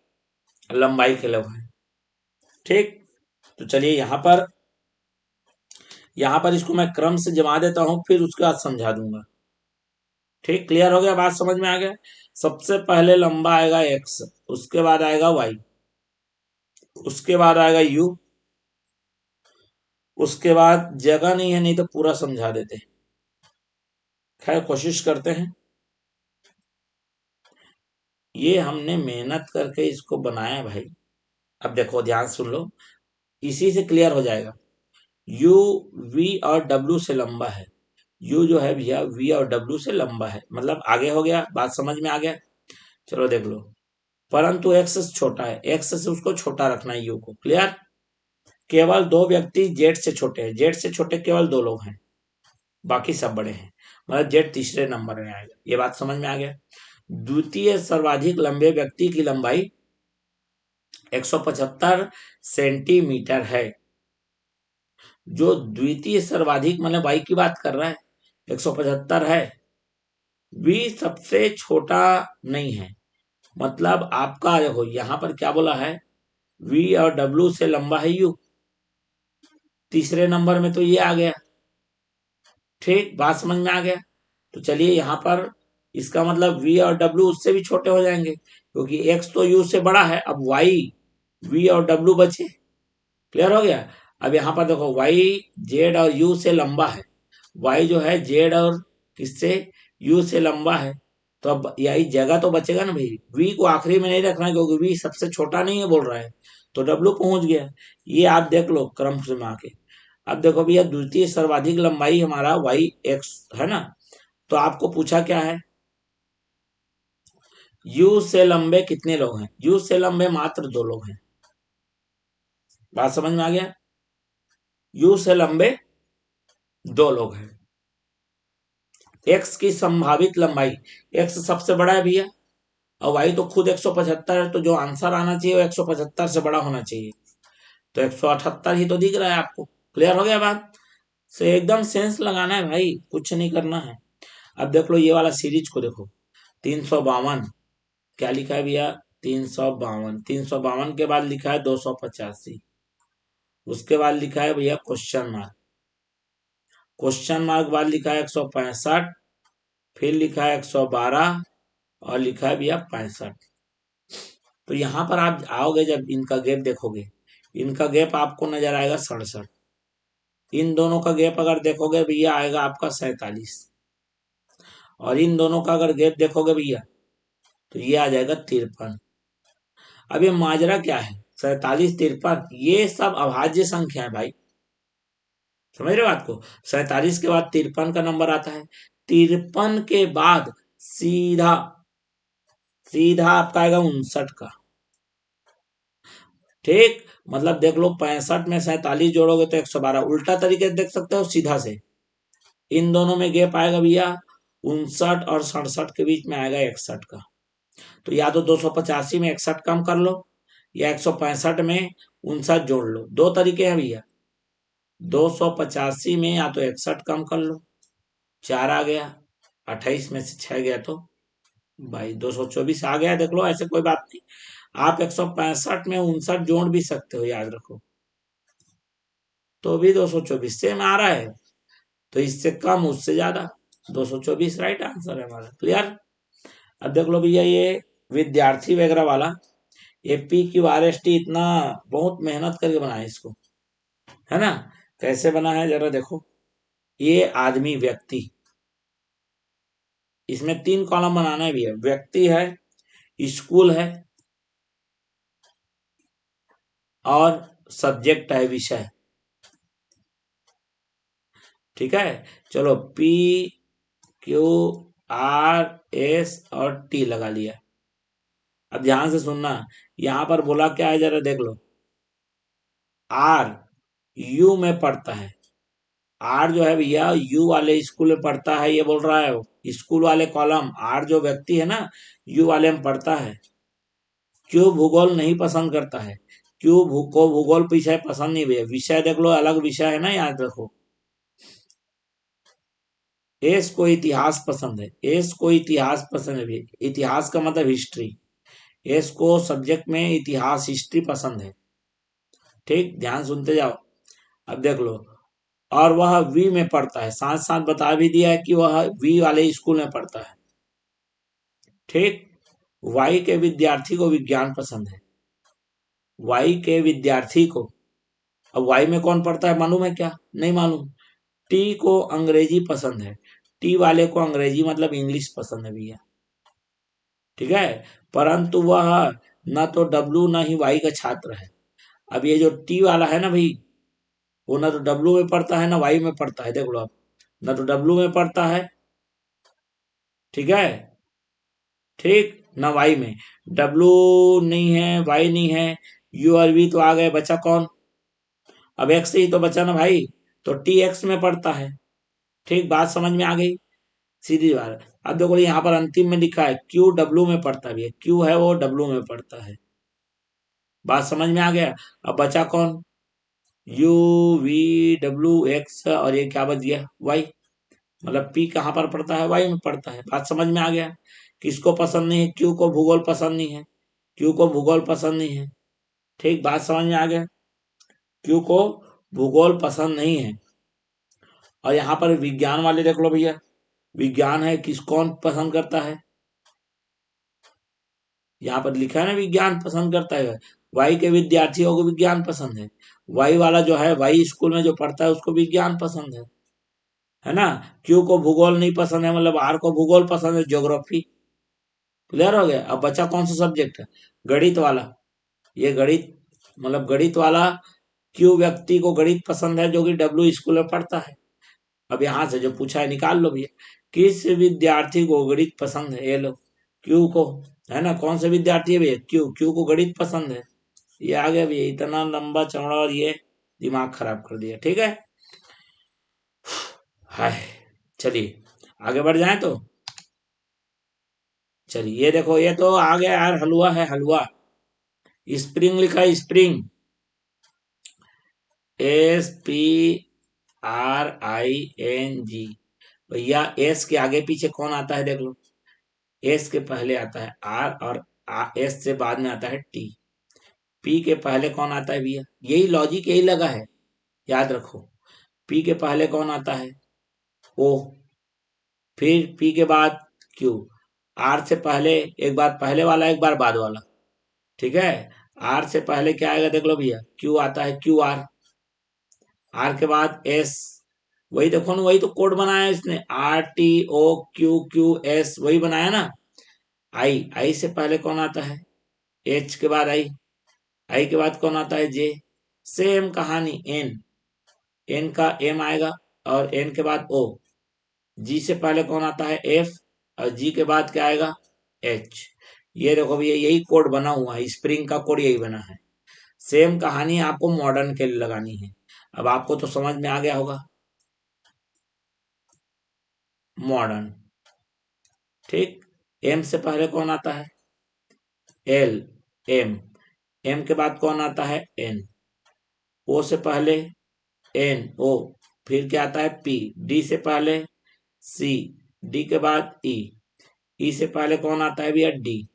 लंबाई के लोग हैं, ठीक। तो चलिए यहाँ पर इसको मैं क्रम से जमा देता हूं, फिर उसके बाद समझा दूंगा। ठीक, क्लियर हो गया, बात समझ में आ गया। सबसे पहले लंबा आएगा एक्स, उसके बाद आएगा वाई, उसके बाद आएगा यू, उसके बाद जगह नहीं है, नहीं तो पूरा समझा देते, खैर कोशिश करते हैं। ये हमने मेहनत करके इसको बनाया भाई। अब देखो ध्यान सुन लो, इसी से क्लियर हो जाएगा। यू वी और डब्ल्यू से लंबा है, यू जो है भैया वी और डब्ल्यू से लंबा है, मतलब आगे हो गया, बात समझ में आ गया। चलो देख लो, परंतु एक्स से छोटा है, एक्स से उसको छोटा रखना है यू को, क्लियर। केवल दो व्यक्ति जेड से छोटे हैं, जेड से छोटे केवल दो लोग हैं, बाकी सब बड़े हैं, मतलब जेड तीसरे नंबर में आएगा, ये बात समझ में आ गया। द्वितीय सर्वाधिक लंबे व्यक्ति की लंबाई 175 सेंटीमीटर है। जो द्वितीय सर्वाधिक मतलब वाई की बात कर रहा है, 175 है, वी सबसे छोटा नहीं है, मतलब आपका देखो यहां पर क्या बोला है, वी और डब्ल्यू से लंबा है यू, तीसरे नंबर में तो ये आ गया। ठीक, बात समझ में आ गया। तो चलिए यहाँ पर इसका मतलब वी और डब्ल्यू उससे भी छोटे हो जाएंगे, क्योंकि एक्स तो यू से बड़ा है, अब वाई वी और डब्ल्यू बचे, क्लियर हो गया। अब यहाँ पर देखो वाई जेड और यू से लंबा है, वाई जो है जेड और किससे, यू से लंबा है, तो अब यही जगह तो बचेगा ना भाई, वी को आखिरी में नहीं रखना है, क्योंकि वी सबसे छोटा नहीं है बोल रहा है, तो डब्ल्यू पहुंच गया। ये आप देख लो क्रम से में आके। अब देखो भैया द्वितीय सर्वाधिक लंबाई हमारा वाई एक्स है ना, तो आपको पूछा क्या है, यू से लंबे कितने लोग हैं, यू से लंबे मात्र दो लोग हैं, बात समझ में आ गया। यू से लंबे दो लोग हैं। एक्स की संभावित लंबाई, एक्स सबसे बड़ा है भैया, और वाई तो खुद 175 है, तो जो आंसर आना चाहिए वो 175 से बड़ा होना चाहिए, तो 178 ही तो दिख रहा है आपको, क्लियर हो गया बात से, एकदम सेंस लगाना है भाई, कुछ नहीं करना है। अब देख लो ये वाला सीरीज को देखो, 352, क्या लिखा है भैया, 352, 352 के बाद लिखा है 285, उसके बाद लिखा है भैया क्वेश्चन मार्क, क्वेश्चन मार्क बाद लिखा है 165, फिर लिखा है 112, और लिखा है भैया 65। तो यहाँ पर आप आओगे जब इनका गैप देखोगे, इनका गैप आपको नजर आएगा 67, इन दोनों का गैप अगर देखोगे भैया आएगा आपका 47, और इन दोनों का अगर गैप देखोगे भैया तो ये आ जाएगा 53। अब ये माजरा क्या है, 47 53 ये सब अभाज्य संख्या है भाई, समझ रहे हो बात को। 47 के बाद 53 का नंबर आता है, 53 के बाद सीधा सीधा आपका आएगा 59 का, ठीक। मतलब देख लो 65 में 47 जोड़ोगे तो 112, उल्टा तरीके से देख सकते हो सीधा से, इन दोनों में गैप आएगा भैया 59 और 67 के बीच में आएगा 61 का, तो या तो 285 में 61 कम कर लो, या 165 में 59 जोड़ लो, दो तरीके हैं भैया। 285 में या तो 61 कम कर लो, 4 आ गया, 28 में से 6 गया तो भाई 224 आ गया, देख लो, ऐसे कोई बात नहीं। आप 165 में 59 जोड़ भी सकते हो, याद रखो, तो भी 224 सेम आ रहा है। तो इससे कम उससे ज्यादा, 224 राइट आंसर है हमारा। क्लियर। अब देख लो भैया ये विद्यार्थी वगैरह वाला, ये PQRST इतना बहुत मेहनत करके बना है इसको, है ना। कैसे बना है जरा देखो। ये आदमी व्यक्ति, इसमें 3 कॉलम बनाना भी है। व्यक्ति है, स्कूल है, और सब्जेक्ट है, विषय। ठीक है, चलो PQRS और T लगा लिया। अब ध्यान से सुनना, यहां पर बोला क्या है जरा देख लो। R U में पढ़ता है। R जो है भैया U वाले स्कूल में पढ़ता है, ये बोल रहा है वो। स्कूल वाले कॉलम R जो व्यक्ति है ना, U वाले में पढ़ता है। क्यों भूगोल नहीं पसंद करता है, क्यों को भूगोल विषय पसंद नहीं भैया। विषय देख लो, अलग विषय है ना, याद रखो। एस को इतिहास पसंद है, एस को इतिहास पसंद है भैया। इतिहास का मतलब हिस्ट्री। एस को सब्जेक्ट में इतिहास, हिस्ट्री पसंद है। ठीक, ध्यान सुनते जाओ। अब देख लो, और वह वी में पढ़ता है, साथ साथ बता भी दिया है कि वह वी वाले स्कूल में पढ़ता है। ठीक। वाई के विद्यार्थी को विज्ञान पसंद है, वाई के विद्यार्थी को। अब वाई में कौन पढ़ता है मालूम है क्या, नहीं मालूम। टी को अंग्रेजी पसंद है, टी वाले को अंग्रेजी मतलब इंग्लिश पसंद है भैया। ठीक है, परंतु वह न तो डब्लू न ही वाई का छात्र है। अब ये जो टी वाला है ना भाई, वो ना तो डब्लू में पढ़ता है ना वाई में पढ़ता है। देख लो आप, ना तो डब्लू में पढ़ता है, ठीक है, ठीक, ना वाई में। डब्लू नहीं है, वाई नहीं है, यू और वी तो आ गए, बचा कौन। अब एक्स ही तो बचा ना भाई, तो टी एक्स में पढ़ता है। ठीक, बात समझ में आ गई, सीधी बात। अब देखो यहाँ पर अंतिम में लिखा है क्यू डब्लू में पढ़ता भी है, क्यू है वो डब्लू में पढ़ता है। बात समझ में आ गया। अब बचा कौन, यू वी डब्लू एक्स, और ये क्या बच गया, वाई। मतलब पी कहाँ पर पढ़ता है, वाई में पढ़ता है। बात समझ में आ गया। किसको पसंद नहीं है, क्यू को भूगोल पसंद नहीं है, क्यू को भूगोल पसंद नहीं है। ठीक, बात समझ में आ गया, क्यू को भूगोल पसंद नहीं है। और यहाँ पर विज्ञान वाले देख लो भैया, विज्ञान है, किस कौन पसंद करता है, यहाँ पर लिखा है ना विज्ञान पसंद करता है। वाई के विद्यार्थियों को विज्ञान पसंद है। वाई वाला जो है, वाई स्कूल में जो पढ़ता है उसको विज्ञान पसंद है ना। क्यू को भूगोल नहीं पसंद है, मतलब आर को भूगोल पसंद है, ज्योग्राफी। क्लियर हो गया। अब बचा कौन सा सब्जेक्ट है, गणित वाला। ये गणित मतलब गणित वाला, क्यू व्यक्ति को गणित पसंद है जो कि डब्ल्यू स्कूल में पढ़ता है। अब यहां से जो पूछा है निकाल लो भैया, किस विद्यार्थी को गणित पसंद है, ये लो, क्यू को, है ना। कौन से विद्यार्थी है भैया, क्यू, क्यू को गणित पसंद है। ये आ गया भैया, इतना लंबा चौड़ा, और ये दिमाग खराब कर दिया। ठीक है, हाय, चलिए आगे बढ़ जाए तो। चलिए ये देखो, ये तो आ गया यार, हलवा है हलवा। स्प्रिंग लिखा है, स्प्रिंग, SPRING। भैया एस के आगे पीछे कौन आता है देख लो। एस के पहले आता है आर, और एस से बाद में आता है टी। पी के पहले कौन आता है भैया, यही लॉजिक यही लगा है, याद रखो। पी के पहले कौन आता है, ओ। फिर पी के बाद क्यू। आर से पहले एक बार पहले वाला, एक बार बाद वाला। ठीक है, आर से पहले क्या आएगा देख लो भैया, क्यू आता है, क्यू आर। आर के बाद एस, वही देखो ना, वही तो कोड बनाया है इसने, RTOQQS, वही बनाया ना। आई, आई से पहले कौन आता है, एच के बाद आई, आई के बाद कौन आता है, जे। सेम कहानी एन, एन का एम आएगा, और एन के बाद ओ। जी से पहले कौन आता है, एफ, और जी के बाद क्या आएगा, एच। ये देखो भैया, यही कोड बना हुआ है, स्प्रिंग का कोड यही बना है। सेम कहानी आपको मॉडर्न के लिए लगानी है। अब आपको तो समझ में आ गया होगा, मॉडर्न। ठीक, एम से पहले कौन आता है, एल, एम, एम के बाद कौन आता है, एन। ओ से पहले एन, ओ, फिर क्या आता है, पी। डी से पहले सी, डी के बाद ई, ई से पहले कौन आता है भैया, डी,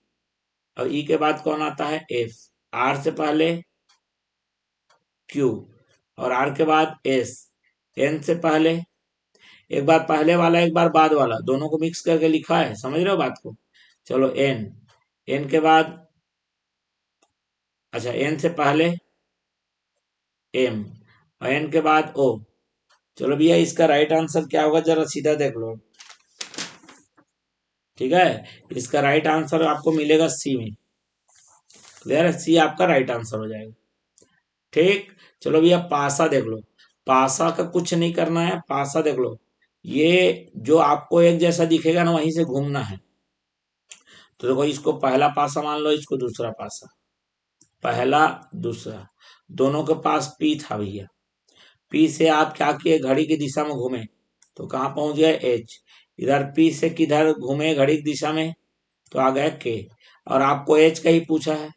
और ई के बाद कौन आता है, एफ। आर से पहले क्यू, और आर के बाद एस। एन से पहले एक बार पहले वाला एक बार बाद वाला, दोनों को मिक्स करके लिखा है, समझ रहे हो बात को। चलो एन, एन के बाद, अच्छा एन से पहले एम और एन के बाद ओ। चलो भैया इसका राइट आंसर क्या होगा जरा सीधा देख लो। ठीक है, इसका राइट आंसर आपको मिलेगा सी में। क्लियर है, सी आपका राइट आंसर हो जाएगा। ठीक, चलो भैया पासा देख लो। पासा का कुछ नहीं करना है, पासा देख लो, ये जो आपको एक जैसा दिखेगा ना वहीं से घूमना है। तो देखो इसको पहला पासा मान लो, इसको दूसरा पासा, पहला दूसरा, दोनों के पास पी था भैया। पी से आप क्या किए, घड़ी की दिशा में घूमे तो कहाँ पहुंच गए एच। इधर पी से किधर घूमे घड़ी की दिशा में तो आ गए के, और आपको एच का ही पूछा है।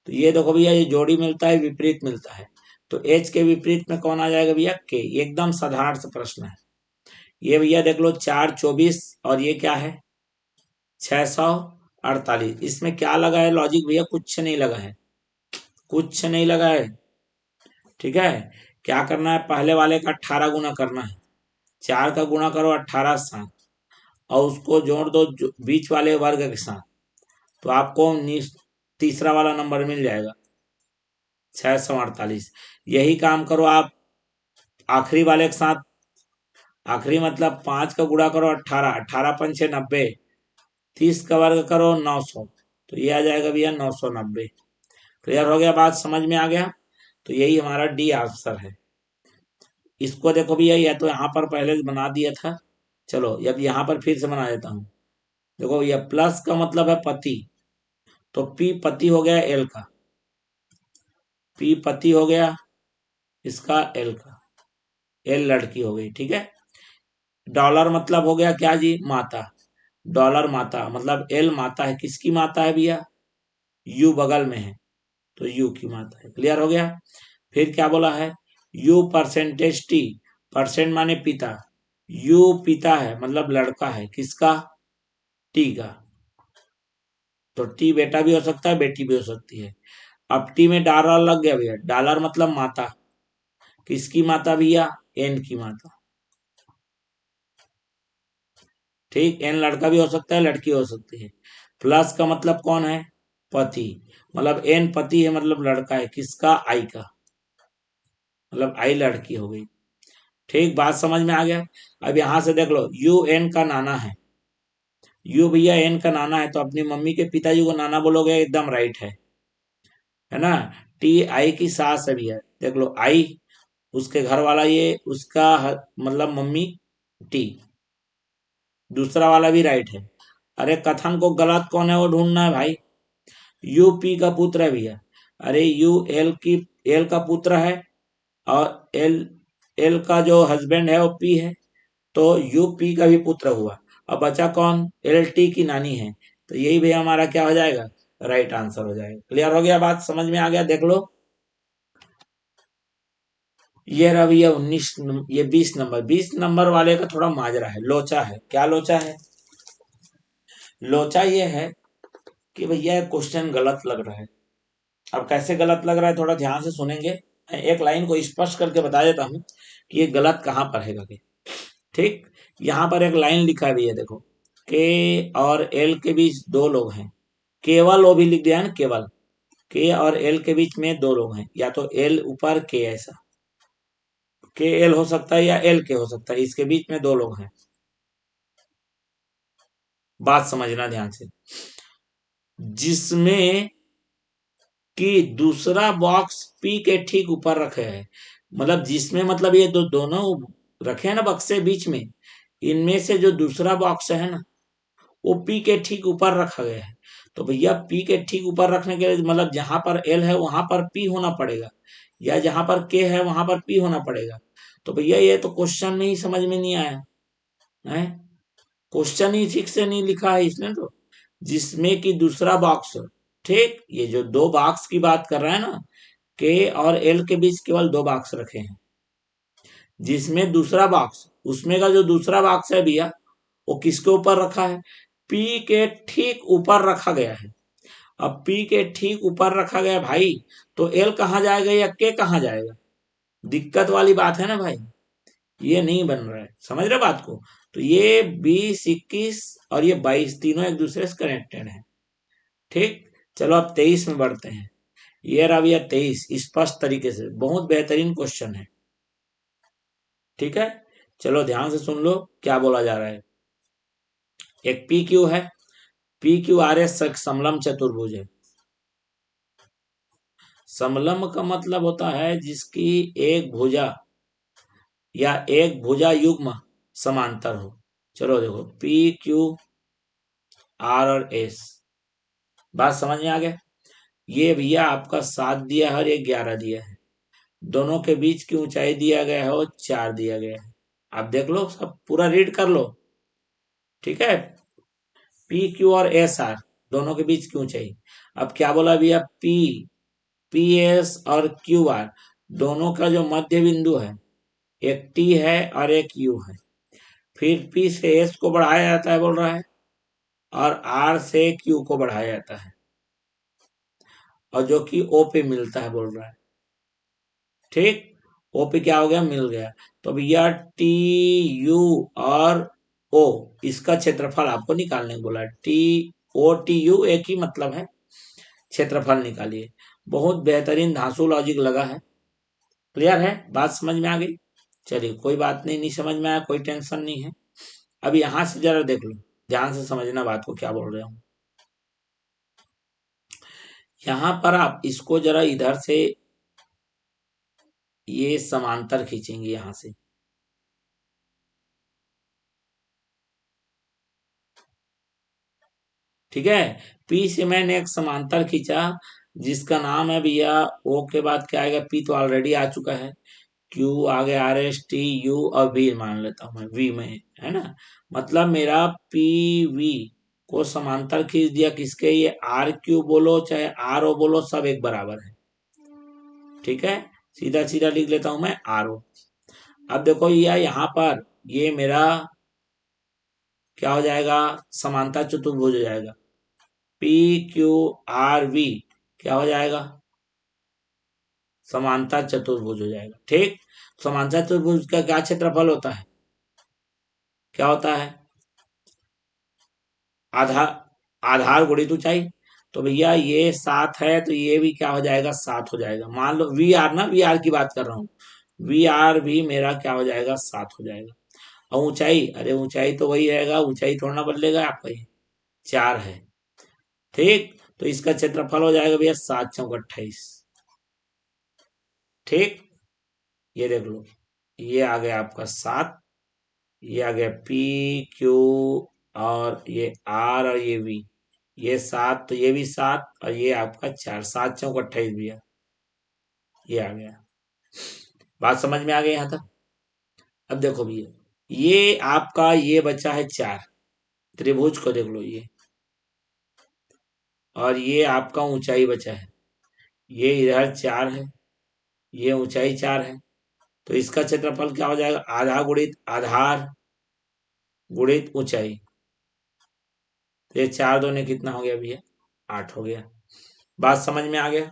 तो ये देखो भैया, ये जोड़ी मिलता है विपरीत मिलता है, तो एच के विपरीत में कौन आ जाएगा भैया, के। एकदम साधारण सा प्रश्न है ये भैया। देख लो 424 और ये क्या है 648। इसमें क्या लगा है लॉजिक भैया, कुछ नहीं लगा है, कुछ नहीं लगा है। ठीक है, क्या करना है, पहले वाले का 18 गुना करना है, 4 का गुणा करो 18 साथ और उसको जोड़ दो बीच वाले वर्ग के साथ, तो आपको तीसरा वाला नंबर मिल जाएगा 648। यही काम करो आप आखिरी वाले के साथ। आखिरी मतलब 5 का गुणा करो 18, 18 पंचे 90, 30 का वर्ग करो 900, तो ये आ जाएगा भैया 990। क्लियर हो गया, बात समझ में आ गया। तो यही हमारा डी आंसर है। इसको देखो भैया, या तो यहाँ पर पहले बना दिया था, चलो अब यहाँ पर फिर से बना देता हूँ। देखो ये प्लस का मतलब है पति, तो पी पति हो गया एल का, पी पति हो गया इसका एल का, एल लड़की हो गई। ठीक है, डॉलर मतलब हो गया क्या जी, माता। डॉलर माता मतलब एल माता है, किसकी माता है भैया, यू बगल में है तो यू की माता है। क्लियर हो गया। फिर क्या बोला है, यू परसेंटेज टी, परसेंट माने पिता, यू पिता है मतलब लड़का है, किसका, टी का। तो टी बेटा भी हो सकता है, बेटी भी हो सकती है। अब टी में डॉलर लग गया भैया, डॉलर मतलब माता, किसकी माता भैया, एन की माता। ठीक, एन लड़का भी हो सकता है, लड़की हो सकती है। प्लस का मतलब कौन है, पति, मतलब एन पति है मतलब लड़का है, किसका, आई का, मतलब आई लड़की हो गई। ठीक, बात समझ में आ गया। अब यहां से देख लो, यू एन का नाना है, यू भैया एन का नाना है, तो अपनी मम्मी के पिताजी को नाना बोलोगे, एकदम राइट है ना। टी आई की सास है भैया, देख लो आई उसके घर वाला, ये उसका मतलब मम्मी टी, दूसरा वाला भी राइट है। अरे कथन को गलत कौन है वो ढूंढना है भाई। यू पी का पुत्र है भैया, अरे यू एल का पुत्र है, और एल एल का जो हस्बैंड है वो पी है, तो यू पी का भी पुत्र हुआ। अब बचा कौन, एल टी की नानी है, तो यही भैया हमारा क्या हो जाएगा, राइट आंसर हो जाएगा। क्लियर हो गया, बात समझ में आ गया। देख लो ये रहा भैया 19, ये 20 नंबर, 20 नंबर वाले का थोड़ा माजरा है, लोचा है। क्या लोचा है, लोचा ये है कि भैया क्वेश्चन गलत लग रहा है। अब कैसे गलत लग रहा है, थोड़ा ध्यान से सुनेंगे, मैं एक लाइन को स्पष्ट करके बता देता हूँ कि ये गलत कहाँ पर है करके। ठीक, यहाँ पर एक लाइन लिखा है भैया, देखो के और एल के बीच दो लोग हैं, केवल वो भी लिख दिया है ना, केवल के और एल के बीच में दो लोग हैं, या तो एल ऊपर के, ऐसा के एल हो सकता है या एल के हो सकता है, इसके बीच में दो लोग हैं। बात समझना ध्यान से, जिसमें कि दूसरा बॉक्स पी के ठीक ऊपर रखे है, मतलब जिसमें मतलब ये दोनों रखे हैं ना बक्से बीच में, इनमें से जो दूसरा बॉक्स है ना वो पी के ठीक ऊपर रखा गया है। तो भैया पी के ठीक ऊपर रखने के लिए मतलब जहां पर एल है वहां पर पी होना पड़ेगा, या जहां पर के है वहां पर पी होना पड़ेगा। तो भैया ये तो क्वेश्चन में ही समझ में नहीं आया है, क्वेश्चन ही ठीक से नहीं लिखा है इसने तो। जिसमें कि दूसरा बॉक्स, ठीक, ये जो दो बॉक्स की बात कर रहा है ना, के और एल के बीच केवल दो बॉक्स रखे हैं, जिसमें दूसरा बॉक्स, उसमें का जो दूसरा बॉक्स है भैया वो किसके ऊपर रखा है, पी के ठीक ऊपर रखा गया है। अब पी के ठीक ऊपर रखा गया भाई, तो एल कहाँ जाएगा या के कहाँ जाएगा, दिक्कत वाली बात है ना भाई। ये नहीं बन रहा है, समझ रहे बात को। तो ये 20, 21 और ये 22 तीनों एक दूसरे से कनेक्टेड है। ठीक, चलो अब 23 में बढ़ते हैं। ये रहा भैया 23, स्पष्ट तरीके से, बहुत बेहतरीन क्वेश्चन है। ठीक है, चलो ध्यान से सुन लो क्या बोला जा रहा है। एक पी क्यू है, पी क्यू आर एस समलम चतुर्भुज है। समलम का मतलब होता है जिसकी एक भुजा या एक भुजा युग्म समांतर हो। चलो देखो, पी क्यू आर और एस, बात समझ में आ गया। ये भैया आपका 7 दिया है और ये 11 दिया है। दोनों के बीच की ऊंचाई दिया गया है और 4 दिया गया है। आप देख लो, सब पूरा रीड कर लो। ठीक है, पी क्यू और एस आर दोनों के बीच की ऊंचाई। अब क्या बोला भैया, पी पी एस और क्यू आर दोनों का जो मध्य बिंदु है, एक टी है और एक यू है। फिर पी से एस को बढ़ाया जाता है बोल रहा है, और आर से क्यू को बढ़ाया जाता है, और जो कि ओ पे मिलता है बोल रहा है। ठीक, ओ पे क्या हो गया, मिल गया। तो भैया टी यू और ओ, इसका क्षेत्रफल आपको निकालने को बोला है। टी ओ टी यू एक ही मतलब है, क्षेत्रफल निकालिए। बहुत बेहतरीन धांसू लॉजिक लगा है। क्लियर है, बात समझ में आ गई। चलिए कोई बात नहीं, नहीं समझ में आया कोई टेंशन नहीं है। अब यहां से जरा देख लो, ध्यान से समझना बात को क्या बोल रहे हूँ। यहां पर आप इसको जरा इधर से ये समांतर खींचेंगे यहां से। ठीक है, पी से मैंने एक समांतर खींचा जिसका नाम है भैया, ओ के बाद क्या आएगा, पी तो ऑलरेडी आ चुका है, क्यू आगे आर एस टी यू और वी मान लेता हूं मैं, वी में है ना। मतलब मेरा पी वी को समांतर खींच दिया किसके, ये आर क्यू बोलो चाहे आर ओ बोलो, सब एक बराबर है। ठीक है, सीधा सीधा लिख लेता हूं मैं आर ओ। अब देखो ये यहाँ पर ये मेरा क्या हो जाएगा, समांतर चतुर्भुज हो जाएगा। पी क्यू आर वी क्या हो जाएगा, समांतर चतुर्भुज हो जाएगा। ठीक, समांतर चतुर्भुज का क्या क्षेत्रफल होता है, क्या होता है, आधार आधार गुणित ऊंचाई। तो भैया ये 7 है तो ये भी क्या हो जाएगा, 7 हो जाएगा। मान लो वी आर ना, वी आर की बात कर रहा हूँ, वी आर भी मेरा क्या हो जाएगा, 7 हो जाएगा। और ऊंचाई, अरे ऊंचाई तो वही रहेगा, ऊंचाई थोड़ा ना बदलेगा आपका, ये 4 है। ठीक, तो इसका क्षेत्रफल हो जाएगा भैया 7 चौक 28। ठीक, ये देख लो, ये आ गया आपका 7, ये आ गया पी क्यू और ये आर और ये वी, ये 7 तो ये भी 7 और ये आपका 4, 7 चौक 28 भैया, ये आ गया। बात समझ में आ गई यहाँ तक। अब देखो भैया, ये आपका ये बचा है 4, त्रिभुज को देख लो ये, और ये आपका ऊंचाई बचा है, ये इधर 4 है, ये ऊंचाई 4 है। तो इसका क्षेत्रफल क्या हो जाएगा, आधा गुणित आधार गुणित ऊंचाई। तो ये 4 दूने कितना हो गया भैया, 8 हो गया। बात समझ में आ गया।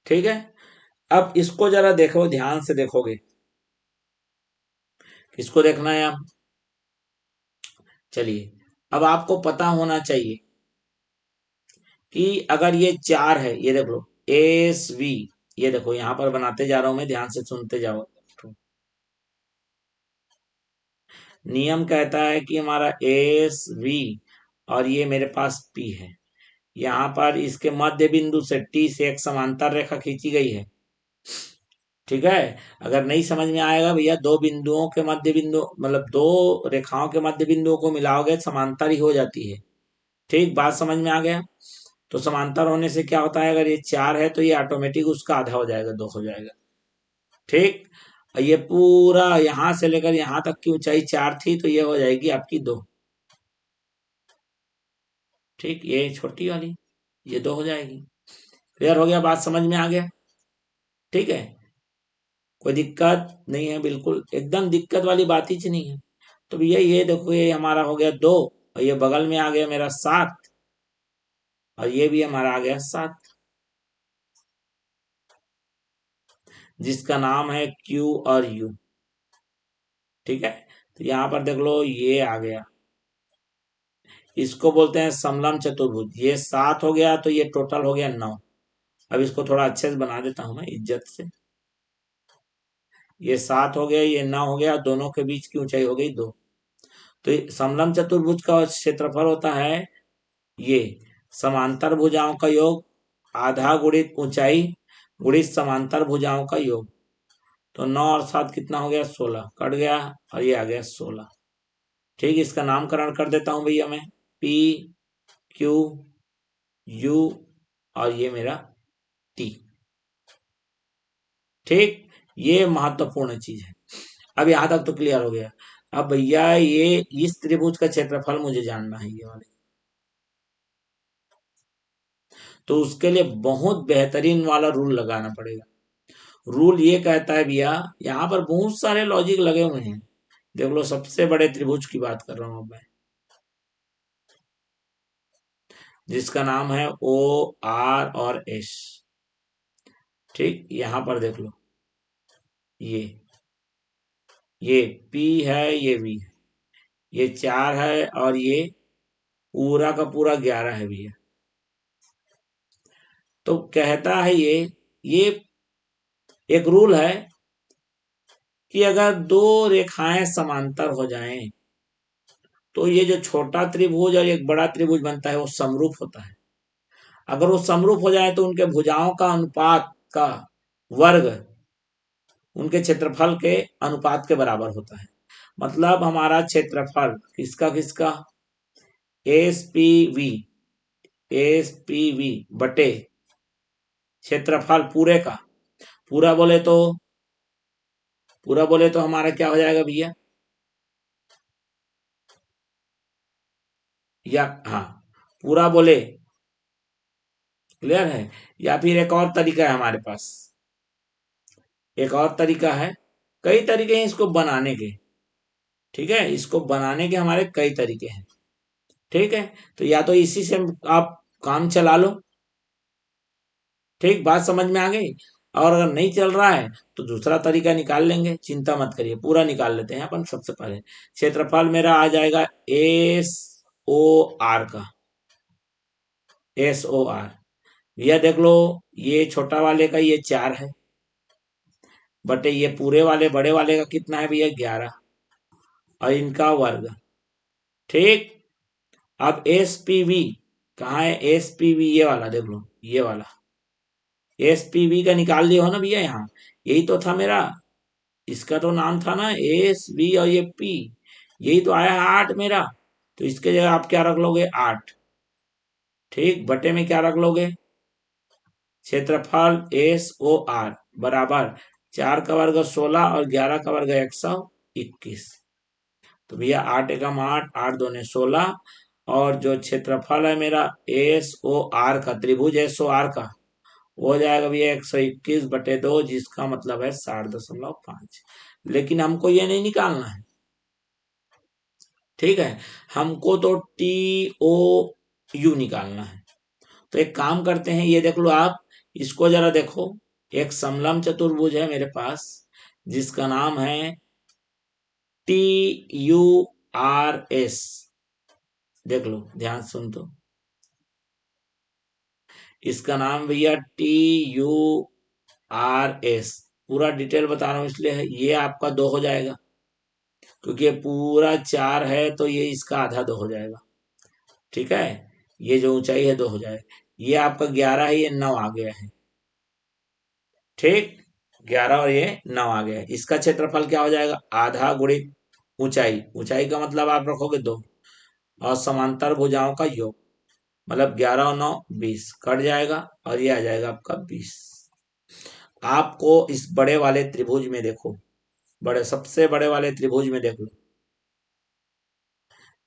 ठीक है, अब इसको जरा देखो, ध्यान से देखोगे, किसको देखना है आप, चलिए अब आपको पता होना चाहिए कि अगर ये 4 है, ये देख लो एस वी, ये देखो यहां पर बनाते जा रहा हूं मैं, ध्यान से सुनते जाओ। नियम कहता है कि हमारा एस वी और ये मेरे पास पी है, यहाँ पर इसके मध्य बिंदु से टी से एक समांतर रेखा खींची गई है। ठीक है, अगर नहीं समझ में आएगा भैया, दो बिंदुओं के मध्य बिंदु मतलब दो रेखाओं के मध्य बिंदुओं को मिलाओगे समांतर ही हो जाती है। ठीक, बात समझ में आ गया। तो समांतर होने से क्या होता है, अगर ये 4 है तो ये ऑटोमेटिक उसका आधा हो जाएगा, 2 हो जाएगा। ठीक, और ये पूरा यहां से लेकर यहां तक की ऊंचाई 4 थी तो ये हो जाएगी आपकी 2। ठीक, ये छोटी वाली ये 2 हो जाएगी। क्लियर हो गया, बात समझ में आ गया। ठीक है, कोई दिक्कत नहीं है, बिल्कुल एकदम दिक्कत वाली बात ही नहीं है। तो भैया ये देखो, ये हमारा हो गया 2 और ये बगल में आ गया मेरा 7 और ये भी हमारा आ गया 7, जिसका नाम है क्यू और यू। ठीक है, तो यहाँ पर देख लो ये आ गया, इसको बोलते हैं समलम चतुर्भुज। ये 7 हो गया तो ये टोटल हो गया 9। अब इसको थोड़ा अच्छे से बना देता हूं मैं इज्जत से। ये 7 हो गया, ये 9 हो गया, दोनों के बीच की ऊंचाई हो गई 2। तो ये समलम चतुर्भुज का क्षेत्रफल होता है ये समांतर भुजाओं का योग आधा गुणित ऊंचाई गुणित समांतर भुजाओं का योग। तो 9 और 7 कितना हो गया, 16 कट गया और ये आ गया 16। ठीक, इसका नामकरण कर देता हूं भैया मैं, पी क्यू यू और ये मेरा टी। ठीक, ये महत्वपूर्ण चीज है। अब यहां तक तो क्लियर हो गया। अब भैया ये इस त्रिभुज का क्षेत्रफल मुझे जानना है, ये वाले। तो उसके लिए बहुत बेहतरीन वाला रूल लगाना पड़ेगा। रूल ये कहता है भैया, यहाँ पर बहुत सारे लॉजिक लगे हुए हैं। देख लो, सबसे बड़े त्रिभुज की बात कर रहा हूं अब मैं, जिसका नाम है ओ आर और एस। ठीक, यहां पर देख लो, ये पी है, ये वी है, ये 4 है और ये पूरा का पूरा 11 है भैया। तो कहता है ये एक रूल है कि अगर दो रेखाएं समांतर हो जाएं तो ये जो छोटा त्रिभुज और एक बड़ा त्रिभुज बनता है वो समरूप होता है। अगर वो समरूप हो जाए तो उनके भुजाओं का अनुपात का वर्ग उनके क्षेत्रफल के अनुपात के बराबर होता है। मतलब हमारा क्षेत्रफल किसका किसका, S P V, S P V बटे क्षेत्रफल पूरे का, पूरा बोले तो हमारा क्या हो जाएगा भैया, या हाँ, पूरा बोले, क्लियर है। या फिर एक और तरीका है हमारे पास, एक और तरीका है, कई तरीके हैं इसको बनाने के। ठीक है, इसको बनाने के हमारे कई तरीके हैं। ठीक है, तो या तो इसी से आप काम चला लो। ठीक, बात समझ में आ गई। और अगर नहीं चल रहा है तो दूसरा तरीका निकाल लेंगे, चिंता मत करिए, पूरा निकाल लेते हैं अपन। सबसे पहले क्षेत्रफल मेरा आ जाएगा एस ओ आर का, एस ओ आर। भैया देख लो, ये छोटा वाले का ये 4 है बटे ये पूरे वाले बड़े वाले का कितना है भैया, 11, और इनका वर्ग। ठीक, अब एस पी वी कहाँ है, एस पी वी ये वाला देख लो, ये वाला एस पी वी का निकाल दिया हो ना भैया, यहाँ यही तो था मेरा, इसका तो नाम था ना एस वी और ये पी, यही तो आया है 8 मेरा। तो इसके जगह आप क्या रख लोगे, 8। ठीक, बटे में क्या रख लोगे, क्षेत्रफल एस ओ आर बराबर 4 का वर्ग 16 और 11 का वर्ग 121। तो भैया 8 एकम 8, 8 दूने 16, और जो क्षेत्रफल है मेरा एस ओ आर का, त्रिभुज एस ओ आर का, वो हो जाएगा भैया 121/2, जिसका मतलब है 60.5। लेकिन हमको ये नहीं निकालना है। ठीक है, हमको तो टी ओ यू निकालना है। तो एक काम करते हैं, ये देख लो आप, इसको जरा देखो। एक समलम चतुर्भुज है मेरे पास जिसका नाम है टी यू आर एस। देख लो, ध्यान सुन तो, इसका नाम भैया टी यू आर एस। पूरा डिटेल बता रहा हूं इसलिए है, ये आपका 2 हो जाएगा, क्योंकि ये पूरा 4 है तो ये इसका आधा 2 हो जाएगा। ठीक है, ये जो ऊंचाई है 2 हो जाएगा। ये आपका 11 है, ये 9 आ गया है। ठीक, 11 और ये 9 आ गया है। इसका क्षेत्रफल क्या हो जाएगा, आधा गुणित ऊंचाई, ऊंचाई का मतलब आप रखोगे 2, और समांतर भुजाओं का योग, मतलब 11 और 9 20 कट जाएगा, और ये आ जाएगा आपका 20। आपको इस बड़े वाले त्रिभुज में देखो, बड़े सबसे बड़े वाले त्रिभुज में देख लो,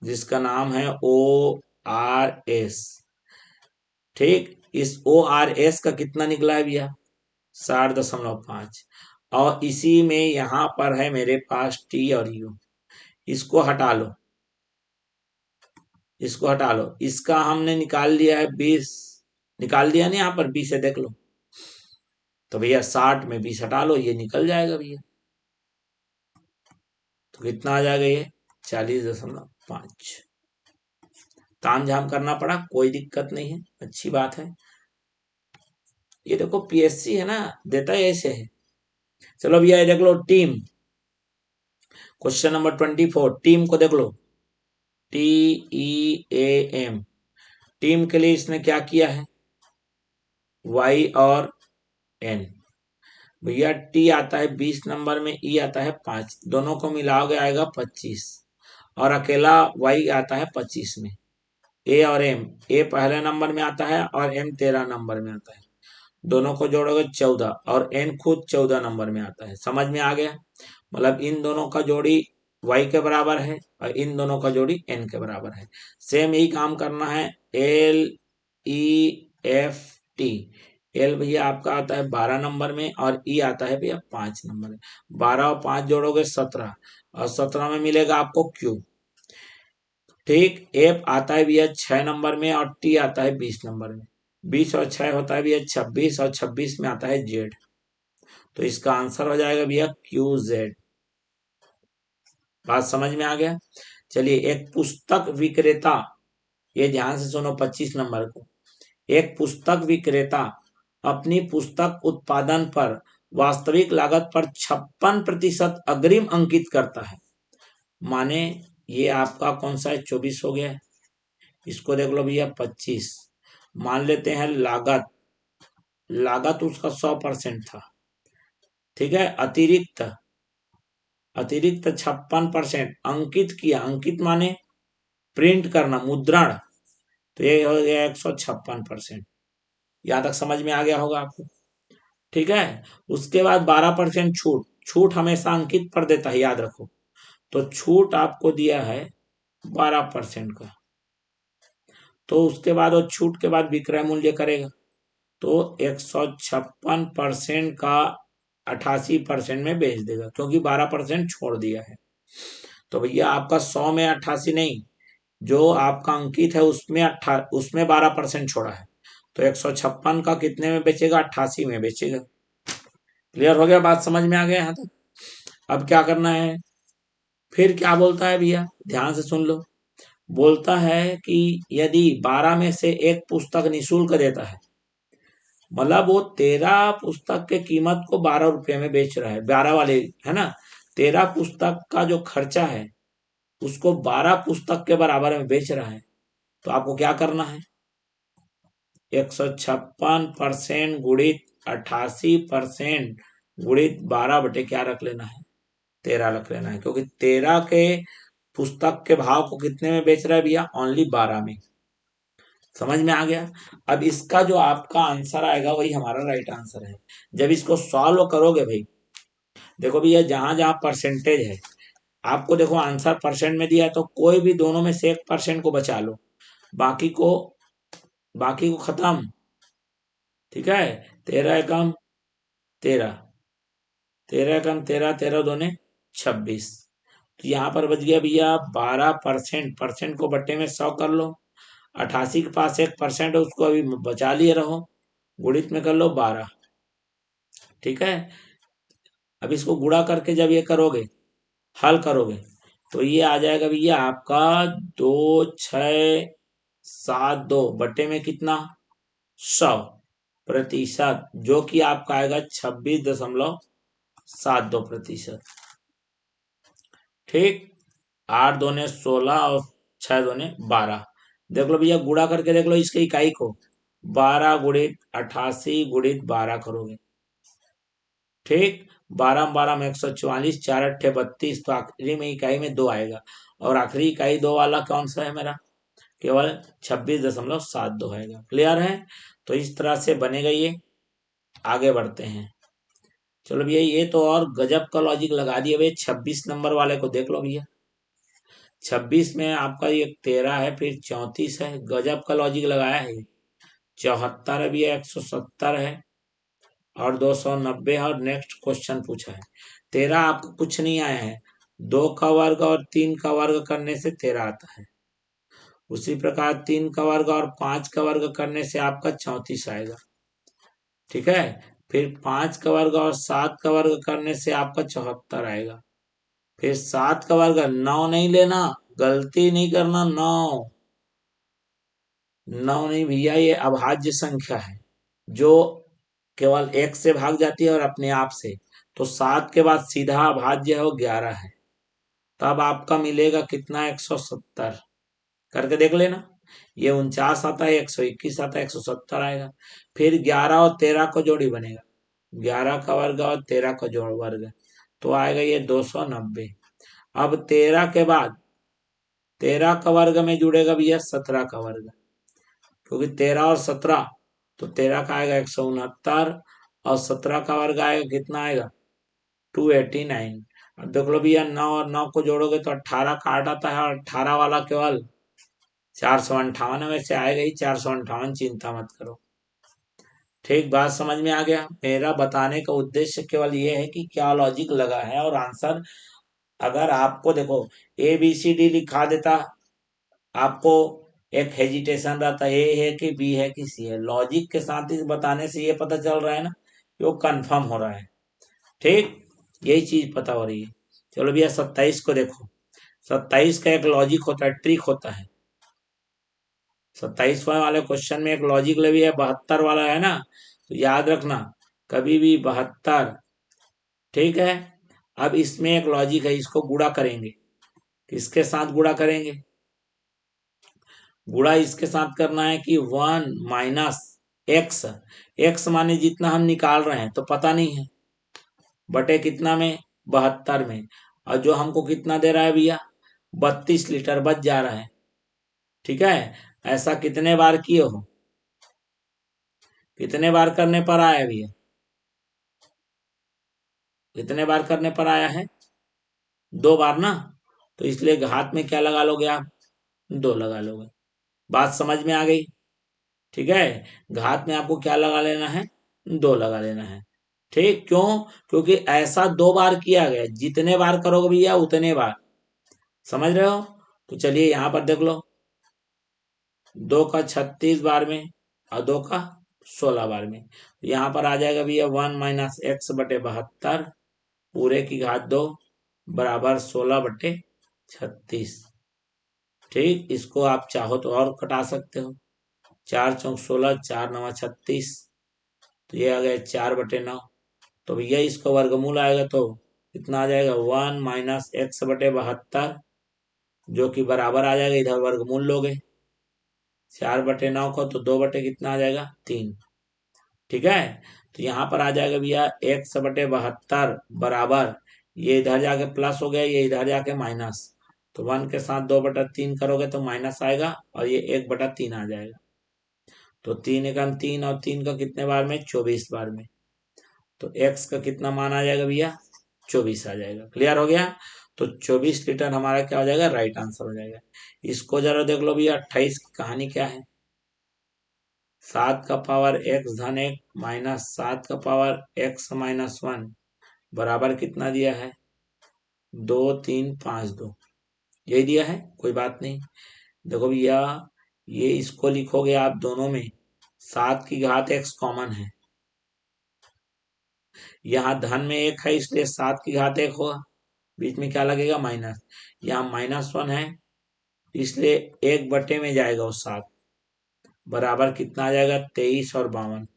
जिसका नाम है ओ आर एस। ठीक, इस ओ आर एस का कितना निकला है भैया, 60.5। और इसी में यहां पर है मेरे पास टी और यू, इसको हटा लो, इसको हटा लो, इसका हमने निकाल लिया है 20, निकाल दिया ना यहाँ पर 20 है, देख लो। तो भैया 60 में 20 हटा लो, ये निकल जाएगा भैया। तो कितना आ जाएगा ये 40.5। ताम झाम करना पड़ा, कोई दिक्कत नहीं है, अच्छी बात है। ये देखो पीएससी है ना, देता है ऐसे है। चलो भैया ये देख लो टीम, क्वेश्चन नंबर 24, टीम को देख लो, TEAM। टीम के लिए इसने क्या किया है, Y और N। भैया T आता है 20 नंबर में, E आता है 5, दोनों को मिलाओगे आएगा 25, और अकेला Y आता है 25 में। A और M, A पहले नंबर में आता है और M 13 नंबर में आता है, दोनों को जोड़ोगे 14, और N खुद 14 नंबर में आता है। समझ में आ गया, मतलब इन दोनों का जोड़ी Y के बराबर है और इन दोनों का जोड़ी N के बराबर है। सेम यही काम करना है LEFT। एल भैया आपका आता है 12 नंबर में और ई आता है भैया 5 नंबर में। 12 और 5 जोड़ोगे 17, और 17 में मिलेगा आपको क्यू। ठीक, एफ आता है भैया 6 नंबर में और टी आता है 20 नंबर में। 20 और 6 होता है भैया 26, और 26 में आता है जेड। तो इसका आंसर हो जाएगा भैया क्यू जेड। बात समझ में आ गया। चलिए, एक पुस्तक विक्रेता, ये ध्यान से सुनो 25 नंबर को। एक पुस्तक विक्रेता अपनी पुस्तक उत्पादन पर वास्तविक लागत पर 56% अग्रिम अंकित करता है। माने ये आपका कौन सा है, 24 हो गया है। इसको देख लो भैया 25, मान लेते हैं लागत, लागत उसका 100% था, ठीक है। अतिरिक्त 56% अंकित किया, अंकित माने प्रिंट करना, मुद्रण, तो ये हो गया 156%। यहाँ तक समझ में आ गया होगा आपको, ठीक है। उसके बाद 12% छूट, छूट हमेशा अंकित पर देता है, याद रखो। तो छूट आपको दिया है 12% का, तो उसके बाद वो छूट के बाद विक्रय मूल्य करेगा, तो 156% का 88% में बेच देगा, क्योंकि 12% छोड़ दिया है। तो भैया आपका 100 में 88 नहीं, जो आपका अंकित है उसमें 12% छोड़ा है, तो 156 का कितने में बेचेगा, 88 में बेचेगा। क्लियर हो गया, बात समझ में आ गया यहाँ तक। अब क्या करना है, फिर क्या बोलता है भैया, ध्यान से सुन लो। बोलता है कि यदि 12 में से एक पुस्तक निशुल्क देता है, मतलब वो 13 पुस्तक के कीमत को 12 रुपये में बेच रहा है, 12 वाले है ना, 13 पुस्तक का जो खर्चा है उसको 12 पुस्तक के बराबर में बेच रहा है, तो आपको क्या करना है, 156% गुणित 88% गुणित 12 बटे क्या रख लेना है, 13 रख लेना है, क्योंकि 13 के पुस्तक के भाव को कितने में बेच रहा है भैया, ओनली 12 में। समझ में आ गया। अब इसका जो आपका आंसर आएगा वही हमारा राइट आंसर है। जब इसको सॉल्व करोगे भाई, देखो भैया जहां जहां परसेंटेज है, आपको देखो आंसर परसेंट में दिया है, तो कोई भी दोनों में से 1% को बचा लो, बाकी को खत्म, ठीक है। 13 एकम 13, 13 एकम 13, 13 दूने 26, तो यहाँ पर बच गया भैया 12%। परसेंट को बट्टे में 100 कर लो, 88 के पास 1% है, उसको अभी बचा लिए रहो, गुणित में कर लो 12, ठीक है। अब इसको गुणा करके जब ये करोगे, हल करोगे, तो ये आ जाएगा भैया आपका 2672 बट्टे में कितना, 100%, जो कि आपका आएगा 26.72%। ठीक, 8 दूने 16 और 6 दूने 12। देख लो भैया गुणा करके देख लो इसके इकाई को, 12 गुणित 88 गुणित 12 करोगे, ठीक। 12 में 144, 4 अट्ठे 32, तो आखिरी में इकाई में 2 आएगा, और आखिरी इकाई 2 वाला कौन सा है मेरा, केवल 26.72 आएगा। क्लियर है। तो इस तरह से बनेगा ये। आगे बढ़ते हैं, चलो भैया ये तो और गजब का लॉजिक लगा दिया भैया। 26 नंबर वाले को देख लो भैया, 26 में आपका ये 13 है, फिर 34 है, गजब का लॉजिक लगाया है। 74 है भैया, 170 है, और 290 है, और नेक्स्ट क्वेश्चन पूछा है। 13 आपको कुछ नहीं आया है, 2 का वर्ग और 3 का वर्ग करने से 13 आता है। उसी प्रकार 3 का वर्ग और 5 का वर्ग करने से आपका 34 आएगा, ठीक है। फिर 5 का वर्ग और 7 का वर्ग करने से आपका 74 आएगा, फिर 7 का वर्ग 9 नहीं लेना, गलती नहीं करना। 9 9 नहीं भैया, ये अभाज्य संख्या है जो केवल एक से भाग जाती है और अपने आप से। तो 7 के बाद सीधा अभाज्य है वो 11 है। तब आपका मिलेगा कितना? 170। करके देख लेना। ये 49 आता है, 121 आता है, 170 आएगा। फिर 11 और 13 को जोड़ी बनेगा, 11 का वर्ग और 13 का जोड़ वर्ग, तो आएगा ये 290। अब 13 के बाद 13 का वर्ग में जुड़ेगा भैया 17 का वर्ग, क्योंकि 13 और 17, तो 13 का आएगा 169 और 17 का वर्ग आएगा कितना? आएगा 289। अब देख लो भैया, 9 और 9 को जोड़ोगे तो 18 काट आता है, और 18 वाला केवल 458 में से आएगा ही 458, चिंता मत करो। ठीक, बात समझ में आ गया? मेरा बताने का उद्देश्य केवल ये है कि क्या लॉजिक लगा है, और आंसर अगर आपको देखो ABCD लिखा देता, आपको एक हेजिटेशन रहता, ए है कि बी है कि सी है। लॉजिक के साथ ही बताने से ये पता चल रहा है ना कि वो कंफर्म हो रहा है। ठीक, यही चीज पता हो रही है। चलो भैया 27 को देखो। 27 का एक लॉजिक होता है, ट्रिक होता है। 27वां वाले क्वेश्चन में एक लॉजिक भी है, 72 वाला है ना, तो याद रखना कभी भी 72। ठीक है, अब इसमें एक लॉजिक है, इसको गुणा करेंगे। किसके साथ गुणा करेंगे? गुणा इसके साथ करना है कि 1 माइनस एक्स, एक्स माने जितना हम निकाल रहे हैं तो पता नहीं है, बटे कितना में? 72 में। और जो हमको कितना दे रहा है भैया? 32 लीटर बच जा रहा है। ठीक है, ऐसा कितने बार किए हो? कितने बार करने पर आया भैया? कितने बार करने पर आया है? 2 बार ना, तो इसलिए घात में क्या लगा लोगे आप? 2 लगा लोगे। बात समझ में आ गई? ठीक है, घात में आपको क्या लगा लेना है? 2 लगा लेना है। ठीक, क्यों? क्योंकि ऐसा 2 बार किया गया, जितने बार करोगे भैया उतने बार। समझ रहे हो? तो चलिए यहां पर देख लो, 2 का 36 बार में और 2 का 16 बार में, तो यहाँ पर आ जाएगा भैया 1 माइनस एक्स बटे 72 पूरे की घात 2 बराबर 16/36। ठीक, इसको आप चाहो तो और कटा सकते हो। 4 चौक 16, 4 नवा 36, तो ये आ गया 4/9। तो भैया इसका वर्गमूल आएगा तो कितना आ जाएगा? 1 माइनस एक्स बटे 72, जो कि बराबर आ जाएगा, इधर वर्गमूल लोगे 4/9 को, तो 2 कितना आ जाएगा? 3। ठीक है, तो यहाँ पर आ जाएगा भैया एक्स बटे 72 बराबर, ये इधर जाके प्लस हो गया, ये इधर जाके माइनस, तो 1 के साथ 2/3 करोगे तो माइनस आएगा, और ये 1/3 आ जाएगा। तो 3 एकम 3, और 3 का कितने बार में? 24 बार में। तो एक्स का कितना मान आ जाएगा भैया? 24 आ जाएगा। क्लियर हो गया? तो 24 लीटर हमारा क्या हो जाएगा? राइट आंसर हो जाएगा। इसको जरा देख लो भैया, 28 की कहानी क्या है? 7 का पावर x धन 1 माइनस 7 का पावर x माइनस 1 बराबर कितना दिया है? 2 3 5 2, यही दिया है, कोई बात नहीं। देखो भैया, ये इसको लिखोगे आप दोनों में, 7 की घात x कॉमन है, यहाँ धन में 1 है इसलिए 7 की घात 1 होगा, बीच में क्या लगेगा? माइनस। यहाँ -1 है इसलिए 1 बटे में जाएगा वो 7, बराबर कितना आ जाएगा? 23 और 52।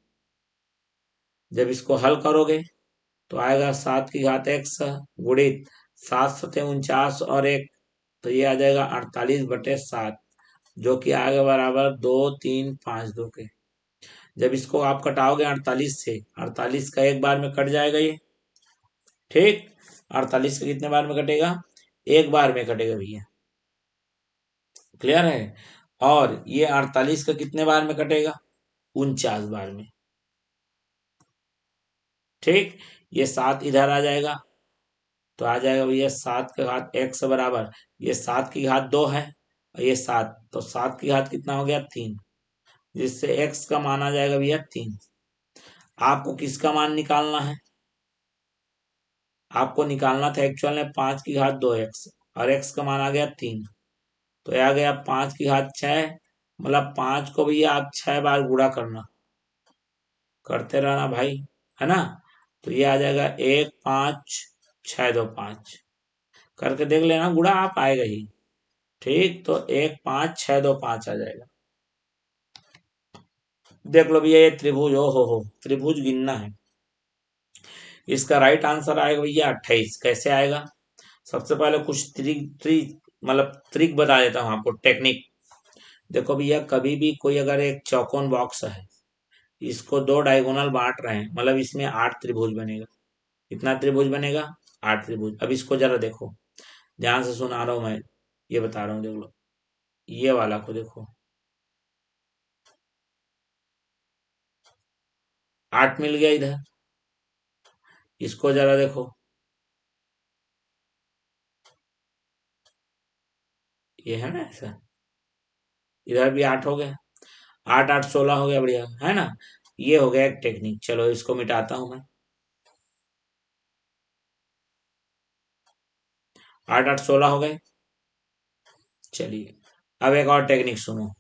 जब इसको हल करोगे तो आएगा 7 की घात x गुणित 7 सते 49 और 1, तो ये आ जाएगा 48/7, जो कि आएगा बराबर 2 3 5 2 के। जब इसको आप कटाओगे 48 से, 48 का एक बार में कट जाएगा ये। ठीक, 48 का कितने बार में कटेगा? एक बार में कटेगा भैया। क्लियर है? और ये 48 का कितने बार में कटेगा? 49 बार में। ठीक, ये 7 इधर आ जाएगा, तो आ जाएगा भैया 7 की घात x बराबर, ये 7 की घात 2 है और ये 7, तो 7 की घात कितना हो गया? 3, जिससे x का मान आ जाएगा भैया 3। आपको किसका मान निकालना है? आपको निकालना था एक्चुअल में 5 की घात 2x, और x का मान आ गया 3, तो आ गया 5 की घात 6, मतलब 5 को भैया आप 6 बार गुणा करना, करते रहना भाई, है ना। तो ये आ जाएगा 1 5 6 2 5, करके देख लेना, गुड़ा आप आएगा ही। ठीक, तो 1 5 6 2 5 आ जाएगा। देख लो भैया, ये त्रिभुज, हो त्रिभुज गिनना है। इसका राइट आंसर आएगा भैया 28। कैसे आएगा? सबसे पहले कुछ ट्रिक ट्रिक मतलब ट्रिक बता देता हूँ आपको, टेक्निक। देखो भैया, कभी भी कोई अगर एक चौकोन बॉक्स है, इसको दो डायगोनल बांट रहे हैं, मतलब इसमें 8 त्रिभुज बनेगा। कितना त्रिभुज बनेगा? 8 त्रिभुज। अब इसको जरा देखो, ध्यान से सुना रहा हूं मैं, ये बता रहा हूँ, देख लो। ये वाला को देखो, 8 मिल गया इधर। इसको जरा देखो, ये है ना ऐसा, इधर भी 8 हो गया। 8 8 16 हो गया, बढ़िया है ना। ये हो गया एक टेक्निक। चलो इसको मिटाता हूं मैं। 8 8 16 हो गए। चलिए, अब एक और टेक्निक सुनो।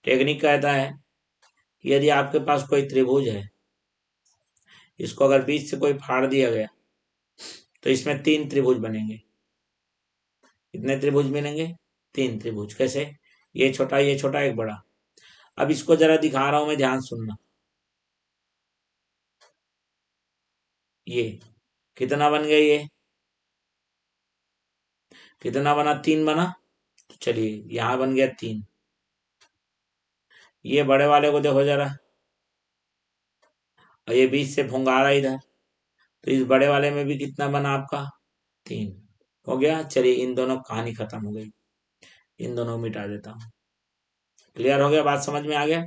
टेक्निक कहता है कि यदि आपके पास कोई त्रिभुज है, इसको अगर बीच से कोई फाड़ दिया गया, तो इसमें 3 त्रिभुज बनेंगे। कितने त्रिभुज बनेंगे? 3 त्रिभुज। कैसे? ये छोटा, ये छोटा, एक बड़ा। अब इसको जरा दिखा रहा हूं मैं, ध्यान सुनना। ये कितना बन गया? ये कितना बना? 3 बना। तो चलिए, यहां बन गया 3। ये बड़े वाले को देखो जरा, और ये बीच से फुंगारा इधर, तो इस बड़े वाले में भी कितना बना आपका? 3। हो गया। चलिए, इन दोनों कहानी खत्म हो गई। इन दोनों को मिटा देता हूँ। क्लियर हो गया? बात समझ में आ गया?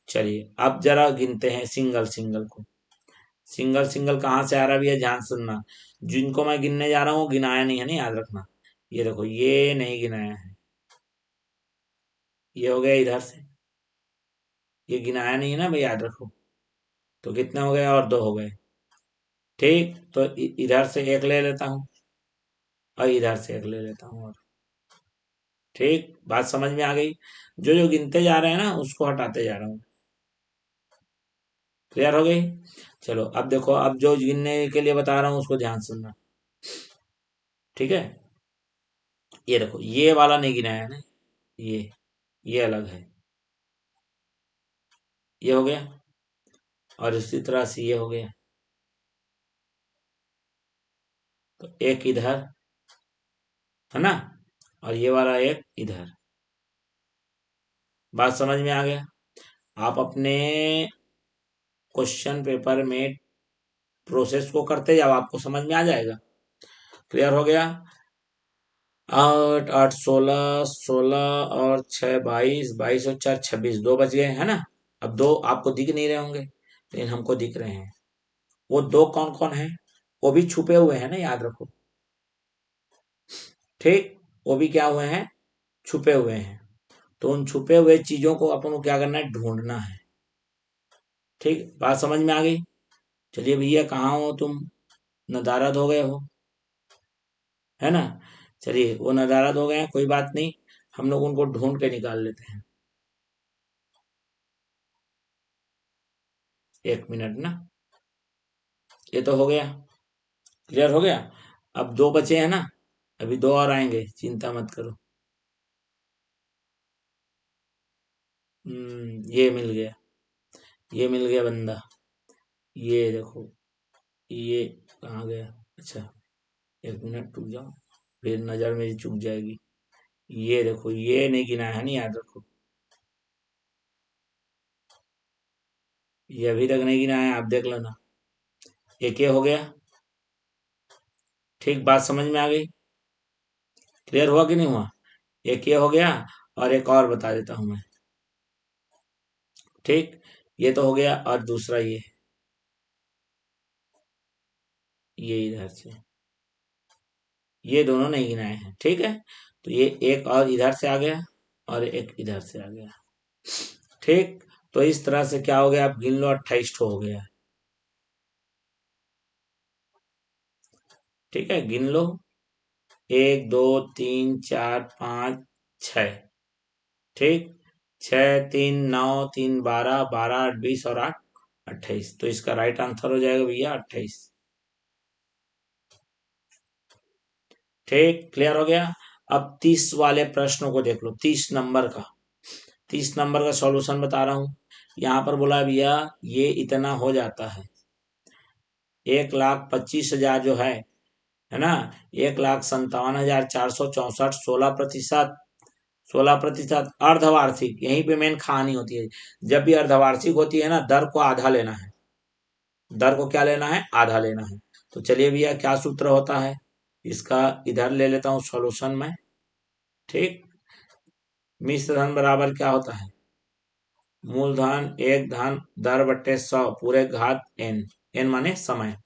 चलिए, अब जरा गिनते हैं सिंगल सिंगल को। सिंगल सिंगल कहाँ से आ रहा है भैया? ध्यान सुनना। जिनको मैं गिनने जा रहा हूँ वो गिनाया नहीं है ना, याद रखना। ये देखो, ये नहीं गिनाया है। ये हो गया इधर से, ये गिनाया नहीं है ना भाई, याद रखो। तो कितने हो गए? और 2 हो गए। ठीक, तो इधर से एक ले लेता हूँ, और इधर से एक ले लेता हूँ, और ठीक, बात समझ में आ गई। जो जो गिनते जा रहे हैं ना, उसको हटाते जा रहा हूँ। क्लियर हो गई? चलो, अब देखो, अब जो गिनने के लिए बता रहा हूँ उसको ध्यान सुनना। ठीक है, ये देखो, ये वाला नहीं गिनाया है ना, ये अलग है। ये हो गया, और इसी तरह से ये हो गया। तो एक इधर, है ना, और ये वाला एक इधर। बात समझ में आ गया? आप अपने क्वेश्चन पेपर में प्रोसेस को करते जाओ, आपको समझ में आ जाएगा। क्लियर हो गया? 8 8 16, 16 और 6 22, 22 और 4 26, 2 बच गए, है ना। अब 2 आपको दिख नहीं रहे होंगे, लेकिन हमको दिख रहे हैं। वो 2 कौन कौन है? वो भी छुपे हुए हैं ना, याद रखो। ठीक, वो भी क्या हुए हैं? छुपे हुए हैं। तो उन छुपे हुए चीजों को अपन को क्या करना है? ढूंढना है। ठीक, बात समझ में आ गई? चलिए भैया, कहाँ हो तुम? नदारद हो गए हो, है ना। चलिए, वो नदारद हो गए हैं, कोई बात नहीं। हम लोग उनको ढूंढ के निकाल लेते हैं। 1 मिनट ना। ये तो हो गया। क्लियर हो गया? अब 2 बचे हैं ना, अभी 2 और आएंगे, चिंता मत करो। ये मिल गया, ये मिल गया बंदा। ये देखो, ये कहाँ गया? अच्छा, 1 मिनट रुक जाओ, फिर नजर मेरी चूक जाएगी। ये देखो, ये नहीं गिना है, नहीं, याद रखो। ये अभी तक नहीं गिना है, आप देख लेना। एक ये हो गया। ठीक, बात समझ में आ गई? क्लियर हुआ कि नहीं हुआ? एक ये हो गया, और एक और बता देता हूं मैं। ठीक, ये तो हो गया, और दूसरा ये इधर से, ये दोनों नहीं गिनाए हैं। ठीक है, तो ये एक और इधर से आ गया, और एक इधर से आ गया। ठीक, तो इस तरह से क्या हो गया? आप गिन लो, 28 हो गया। ठीक है, गिन लो। 1 2 3 4 5 6। ठीक, 6 3 9 3 12, 12 8 20, और 8 28। तो इसका राइट आंसर हो जाएगा भैया 28। ठीक, क्लियर हो गया। अब 30 वाले प्रश्नों को देख लो, 30 नंबर का सॉल्यूशन बता रहा हूं। यहां पर बोला भैया ये इतना हो जाता है, 1,25,000 जो है ना, 1,57,464, 16%, 16% अर्धवार्षिक, यहीं पे मेन कहानी होती है। जब भी अर्धवार्षिक होती है ना, दर को आधा लेना है, दर को क्या लेना है, आधा लेना है। तो चलिए भैया क्या सूत्र होता है इसका, इधर ले लेता हूं सॉल्यूशन में। ठीक, मिश्र धन बराबर क्या होता है, मूलधन एक धन दर बट्टे 100 पूरे घात n, n माने समय।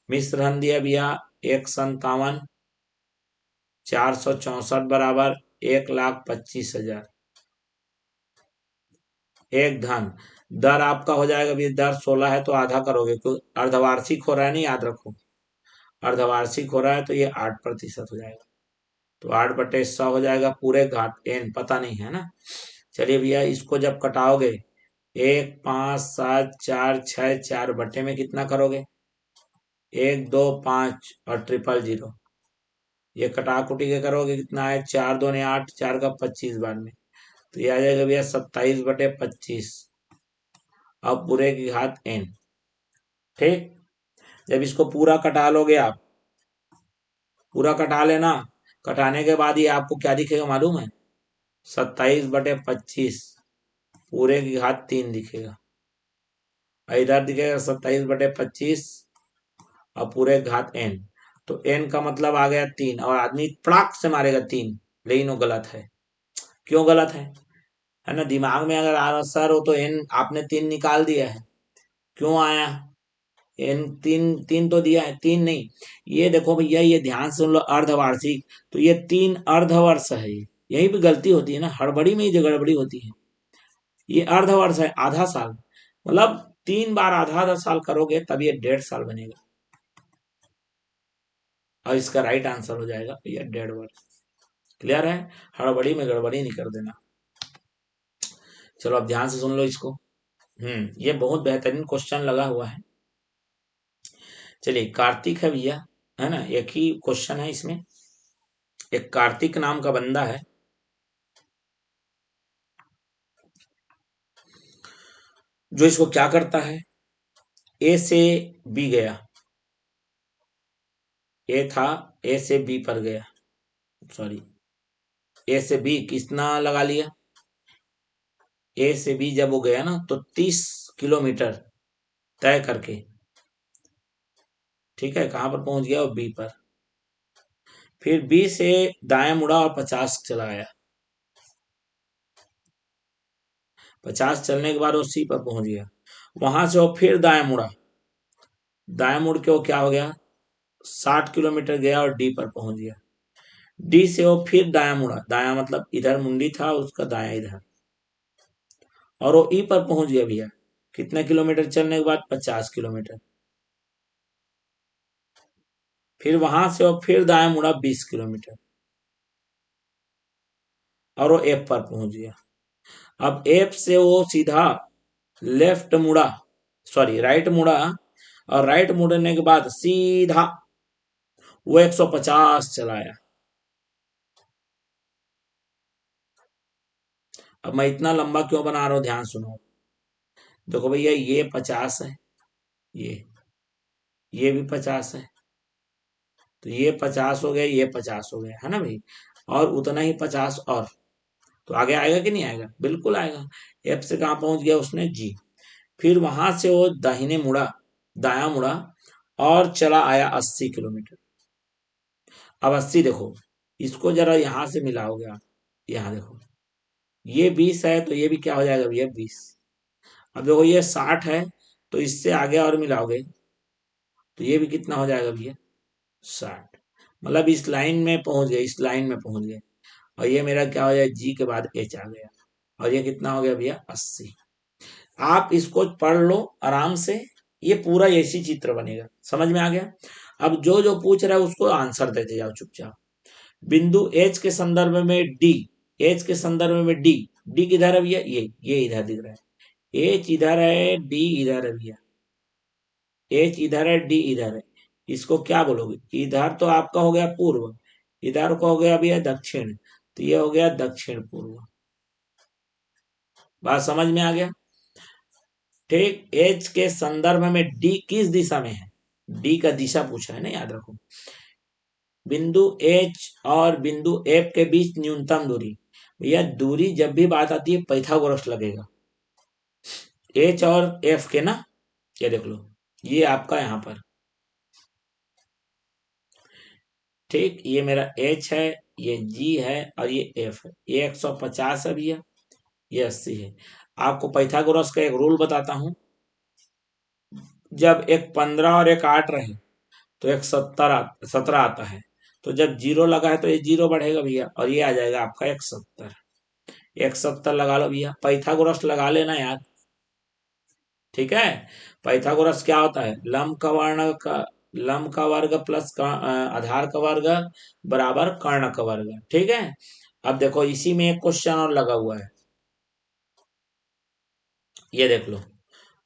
मिश्र धन दिया भैया 1,57,464 बराबर 1,25,000। एक धन दर आपका हो जाएगा भैया, दर 16 है तो आधा करोगे, क्योंकि अर्धवार्षिक हो रहा है, नहीं याद रखो, अर्धवार्षिक हो रहा है तो ये 8% हो जाएगा। तो 8/100 हो जाएगा पूरे घात n, पता नहीं है ना। चलिए भैया इसको जब कटाओगे, 1, 5, 7, 4, 6, 4 बट्टे में कितना करोगे, 1, 2, 5 और 000, ये कटा कुटी के करोगे कितना है, 4 दूने 8, 4 का 25 बार में, तो ये आ जाएगा भैया 27/25, अब पूरे की घात n। ठीक, जब इसको पूरा कटा लोगे आप, पूरा कटा लेना, कटाने के बाद ये आपको क्या दिखेगा मालूम है, 27/25 पूरे की घात 3 दिखेगा, इधर दिखेगा 27/25 और पूरे घात n। तो n का मतलब आ गया 3, और आदमी पड़ाक से मारेगा 3, लेकिन वो गलत है। क्यों गलत है ना, दिमाग में अगर आंसर हो तो n आपने 3 निकाल दिया है, क्यों आया n, 3 तो दिया है, 3 नहीं। ये देखो भैया, ये ध्यान से सुन लो, अर्धवार्षिक, तो ये 3 अर्धवर्ष है, यही भी गलती होती है ना, हड़बड़ी में ही जो गड़बड़ी होती है। ये अर्धवर्ष है, आधा साल, मतलब 3 बार आधा आधा साल करोगे तब ये 1.5 साल बनेगा, और इसका राइट आंसर हो जाएगा भैया 1.5 वर्ष। क्लियर है, हड़बड़ी में गड़बड़ी नहीं कर देना। चलो अब ध्यान से सुन लो इसको। ये बहुत बेहतरीन क्वेश्चन लगा हुआ है। चलिए कार्तिक है भैया, है ना, एक ही क्वेश्चन है इसमें। एक कार्तिक नाम का बंदा है, जो इसको क्या करता है, ए से बी गया, ए था, ए से बी पर गया, सॉरी, ए से बी कितना लगा लिया, ए से बी जब वो गया ना तो 30 किलोमीटर तय करके, ठीक है, कहां पर पहुंच गया, वो बी पर। फिर बी से दाएं मुड़ा और 50 चला आया, 50 चलने के बाद वो सी पर पहुंच गया, वहां से वो फिर दाएं मुड़ा, दाएं मुड़ के वो क्या हो गया, 60 किलोमीटर गया और डी पर पहुंच गया। डी से वो फिर दाया मुड़ा, दाया मतलब इधर मुंडी था उसका, दाया इधर, और वो ई पर पहुंच गया भैया, कितने किलोमीटर चलने के बाद, 50 किलोमीटर। फिर वहां से वो फिर दाया मुड़ा 20 किलोमीटर, और वो एफ पर पहुंच गया। अब एफ से वो सीधा लेफ्ट मुड़ा, सॉरी राइट मुड़ा, और राइट मुड़ने के बाद सीधा वो 150 चलाया। अब मैं इतना लंबा क्यों बना रहा हूं, ध्यान सुनो। देखो भैया ये 50 है, ये भी 50 है, तो ये 50 हो गया, ये 50 हो गया, है ना भाई, और उतना ही 50 और, तो आगे आएगा कि नहीं आएगा, बिल्कुल आएगा। एफ से कहा पहुंच गया उसने, जी। फिर वहां से वो दाहिने मुड़ा, दाया मुड़ा, और चला आया 80 किलोमीटर। अब 80 देखो, इसको जरा यहां से मिलाओगे आप, यहाँ देखो, ये 20 है तो ये भी क्या हो जाएगा भैया, 20। अब देखो ये 60 है, तो इससे आगे और मिलाओगे तो ये भी कितना हो जाएगा भैया, 60। मतलब इस लाइन में पहुंच गए, इस लाइन में पहुंच गए, और ये मेरा क्या हो जाए, जी के बाद एच आ गया, और ये कितना हो गया भैया, 80। आप इसको पढ़ लो आराम से, ये पूरा ऐसी चित्र बनेगा, समझ में आ गया। अब जो जो पूछ रहा है उसको आंसर देते जाओ चुपचाप। बिंदु एच के संदर्भ में डी, एच के संदर्भ में डी, डी किधर है भैया, ये इधर दिख रहा है, एच इधर है, डी इधर है भैया, एच इधर है, डी इधर है, इसको क्या बोलोगे, इधर तो आपका हो गया पूर्व, इधर को हो गया भैया दक्षिण, तो ये हो गया दक्षिण पूर्व। बात समझ में आ गया? ठीक। एच के संदर्भ में डी किस दिशा में है? डी का दिशा पूछा है ना, याद रखो। बिंदु एच और बिंदु एफ के बीच न्यूनतम दूरी, भैया दूरी जब भी बात आती है पाइथागोरस लगेगा। एच और एफ के ना, ये देख लो, ये आपका यहां पर, ठीक, ये मेरा एच है, ये जी है और ये एफ है। ये 150 है भैया, ये 80 है। आपको पाइथागोरस का एक रूल बताता हूं। जब एक 15 और एक 8 रहे तो एक 17 आता है। तो जब जीरो लगा है तो ये जीरो बढ़ेगा भैया, और ये आ जाएगा आपका 170। 170 लगा लो भैया, पाइथागोरस लगा लेना यार। ठीक है। पाइथागोरस क्या होता है? लंब का वर्ग प्लस आधार का वर्ग बराबर कर्ण का वर्ग। ठीक है। अब देखो इसी में एक क्वेश्चन और लगा हुआ है, ये देख लो।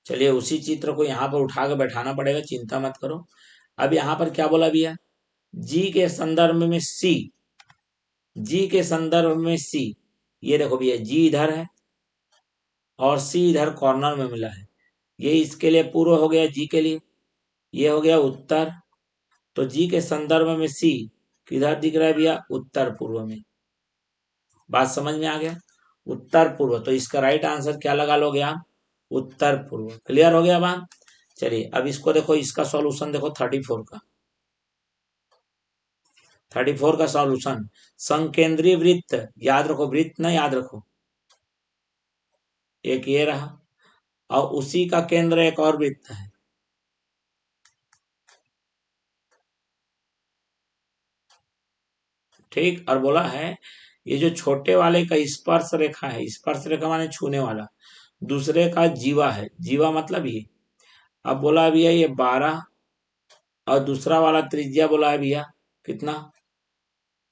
चलिए उसी चित्र को यहाँ पर उठा के बैठाना पड़ेगा, चिंता मत करो। अब यहाँ पर क्या बोला भैया? जी के संदर्भ में सी, जी के संदर्भ में सी, ये देखो भैया जी इधर है और सी इधर कॉर्नर में मिला है। ये इसके लिए पूर्व हो गया, जी के लिए ये हो गया उत्तर। तो जी के संदर्भ में सी किधर दिख रहा है भैया? उत्तर पूर्व में। बात समझ में आ गया? उत्तर पूर्व, तो इसका राइट आंसर क्या लगा लोगे आप? उत्तर पूर्व। क्लियर हो गया बात? चलिए अब इसको देखो, इसका सॉल्यूशन देखो 34 का। 34 का सॉल्यूशन, संकेंद्रीय वृत्त, याद रखो वृत्त ना याद रखो, एक ये रहा और उसी का केंद्र एक और वृत्त है। ठीक। और बोला है ये जो छोटे वाले का स्पर्श रेखा है, स्पर्श रेखा माने छूने वाला, दूसरे का जीवा है, जीवा मतलब ये। अब बोला भैया ये 12 और दूसरा वाला त्रिज्या बोला है भैया कितना?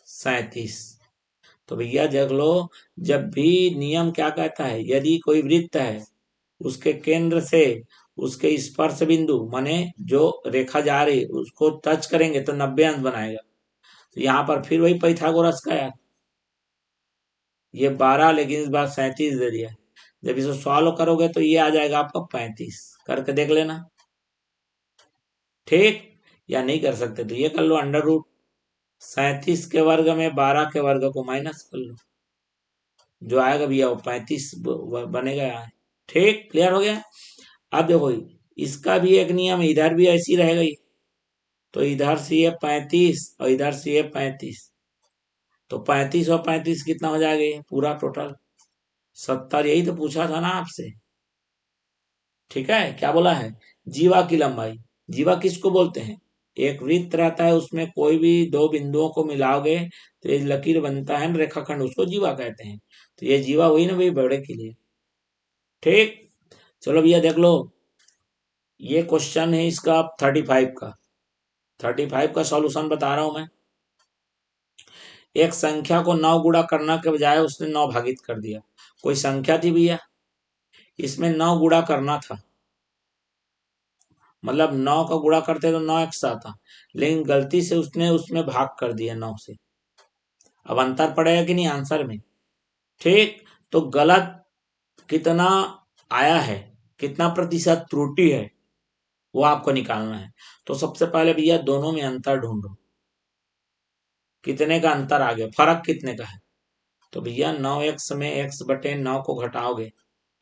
37। तो भैया देख लो, जब भी नियम क्या कहता है, यदि कोई वृत्त है उसके केंद्र से उसके स्पर्श बिंदु माने जो रेखा जा रही है उसको टच करेंगे तो 90 अंश बनाएगा। तो यहाँ पर फिर वही पाइथागोरस का यार, ये 12 लेकिन इस बार 37 दे दिया है। जब इसे सॉल्व करोगे तो ये आ जाएगा आपका 35, करके देख लेना। ठीक। या नहीं कर सकते तो ये कर लो, अंडर रूट 37 के वर्ग में 12 के वर्ग को माइनस कर लो, जो आएगा भैया वो 35 बनेगा यहाँ। ठीक। क्लियर हो गया? अब देखो इसका भी एक नियम है, इधर भी ऐसी रहेगा ही। तो इधर से ये 35 और इधर से ये 35, तो 35 और 35 कितना हो जाएगा? ये पूरा टोटल 70। यही तो पूछा था ना आपसे। ठीक है। क्या बोला है? जीवा की लंबाई, जीवा किसको बोलते हैं? एक वृत्त रहता है उसमें कोई भी दो बिंदुओं को मिलाओगे तो ये लकीर बनता है रेखाखंड, उसको जीवा कहते हैं। तो ये जीवा हुई ना भाई बड़े के लिए। ठीक। चलो भैया देख लो, ये क्वेश्चन है इसका 35 का। 35 का सॉल्यूशन बता रहा हूं मैं। एक संख्या को 9 गुणा करने के बजाय उसने 9 भागित कर दिया। कोई संख्या थी भैया, इसमें 9 गुणा करना था, मतलब 9 का गुणा करते तो 9x आता, लेकिन गलती से उसने उसमें भाग कर दिया 9 से। अब अंतर पड़ेगा कि नहीं आंसर में? ठीक। तो गलत कितना आया है, कितना प्रतिशत त्रुटि है, वो आपको निकालना है। तो सबसे पहले भैया दोनों में अंतर ढूंढो, कितने का अंतर आ गया, फर्क कितने का है। तो भैया 9x में x बटे 9 को घटाओगे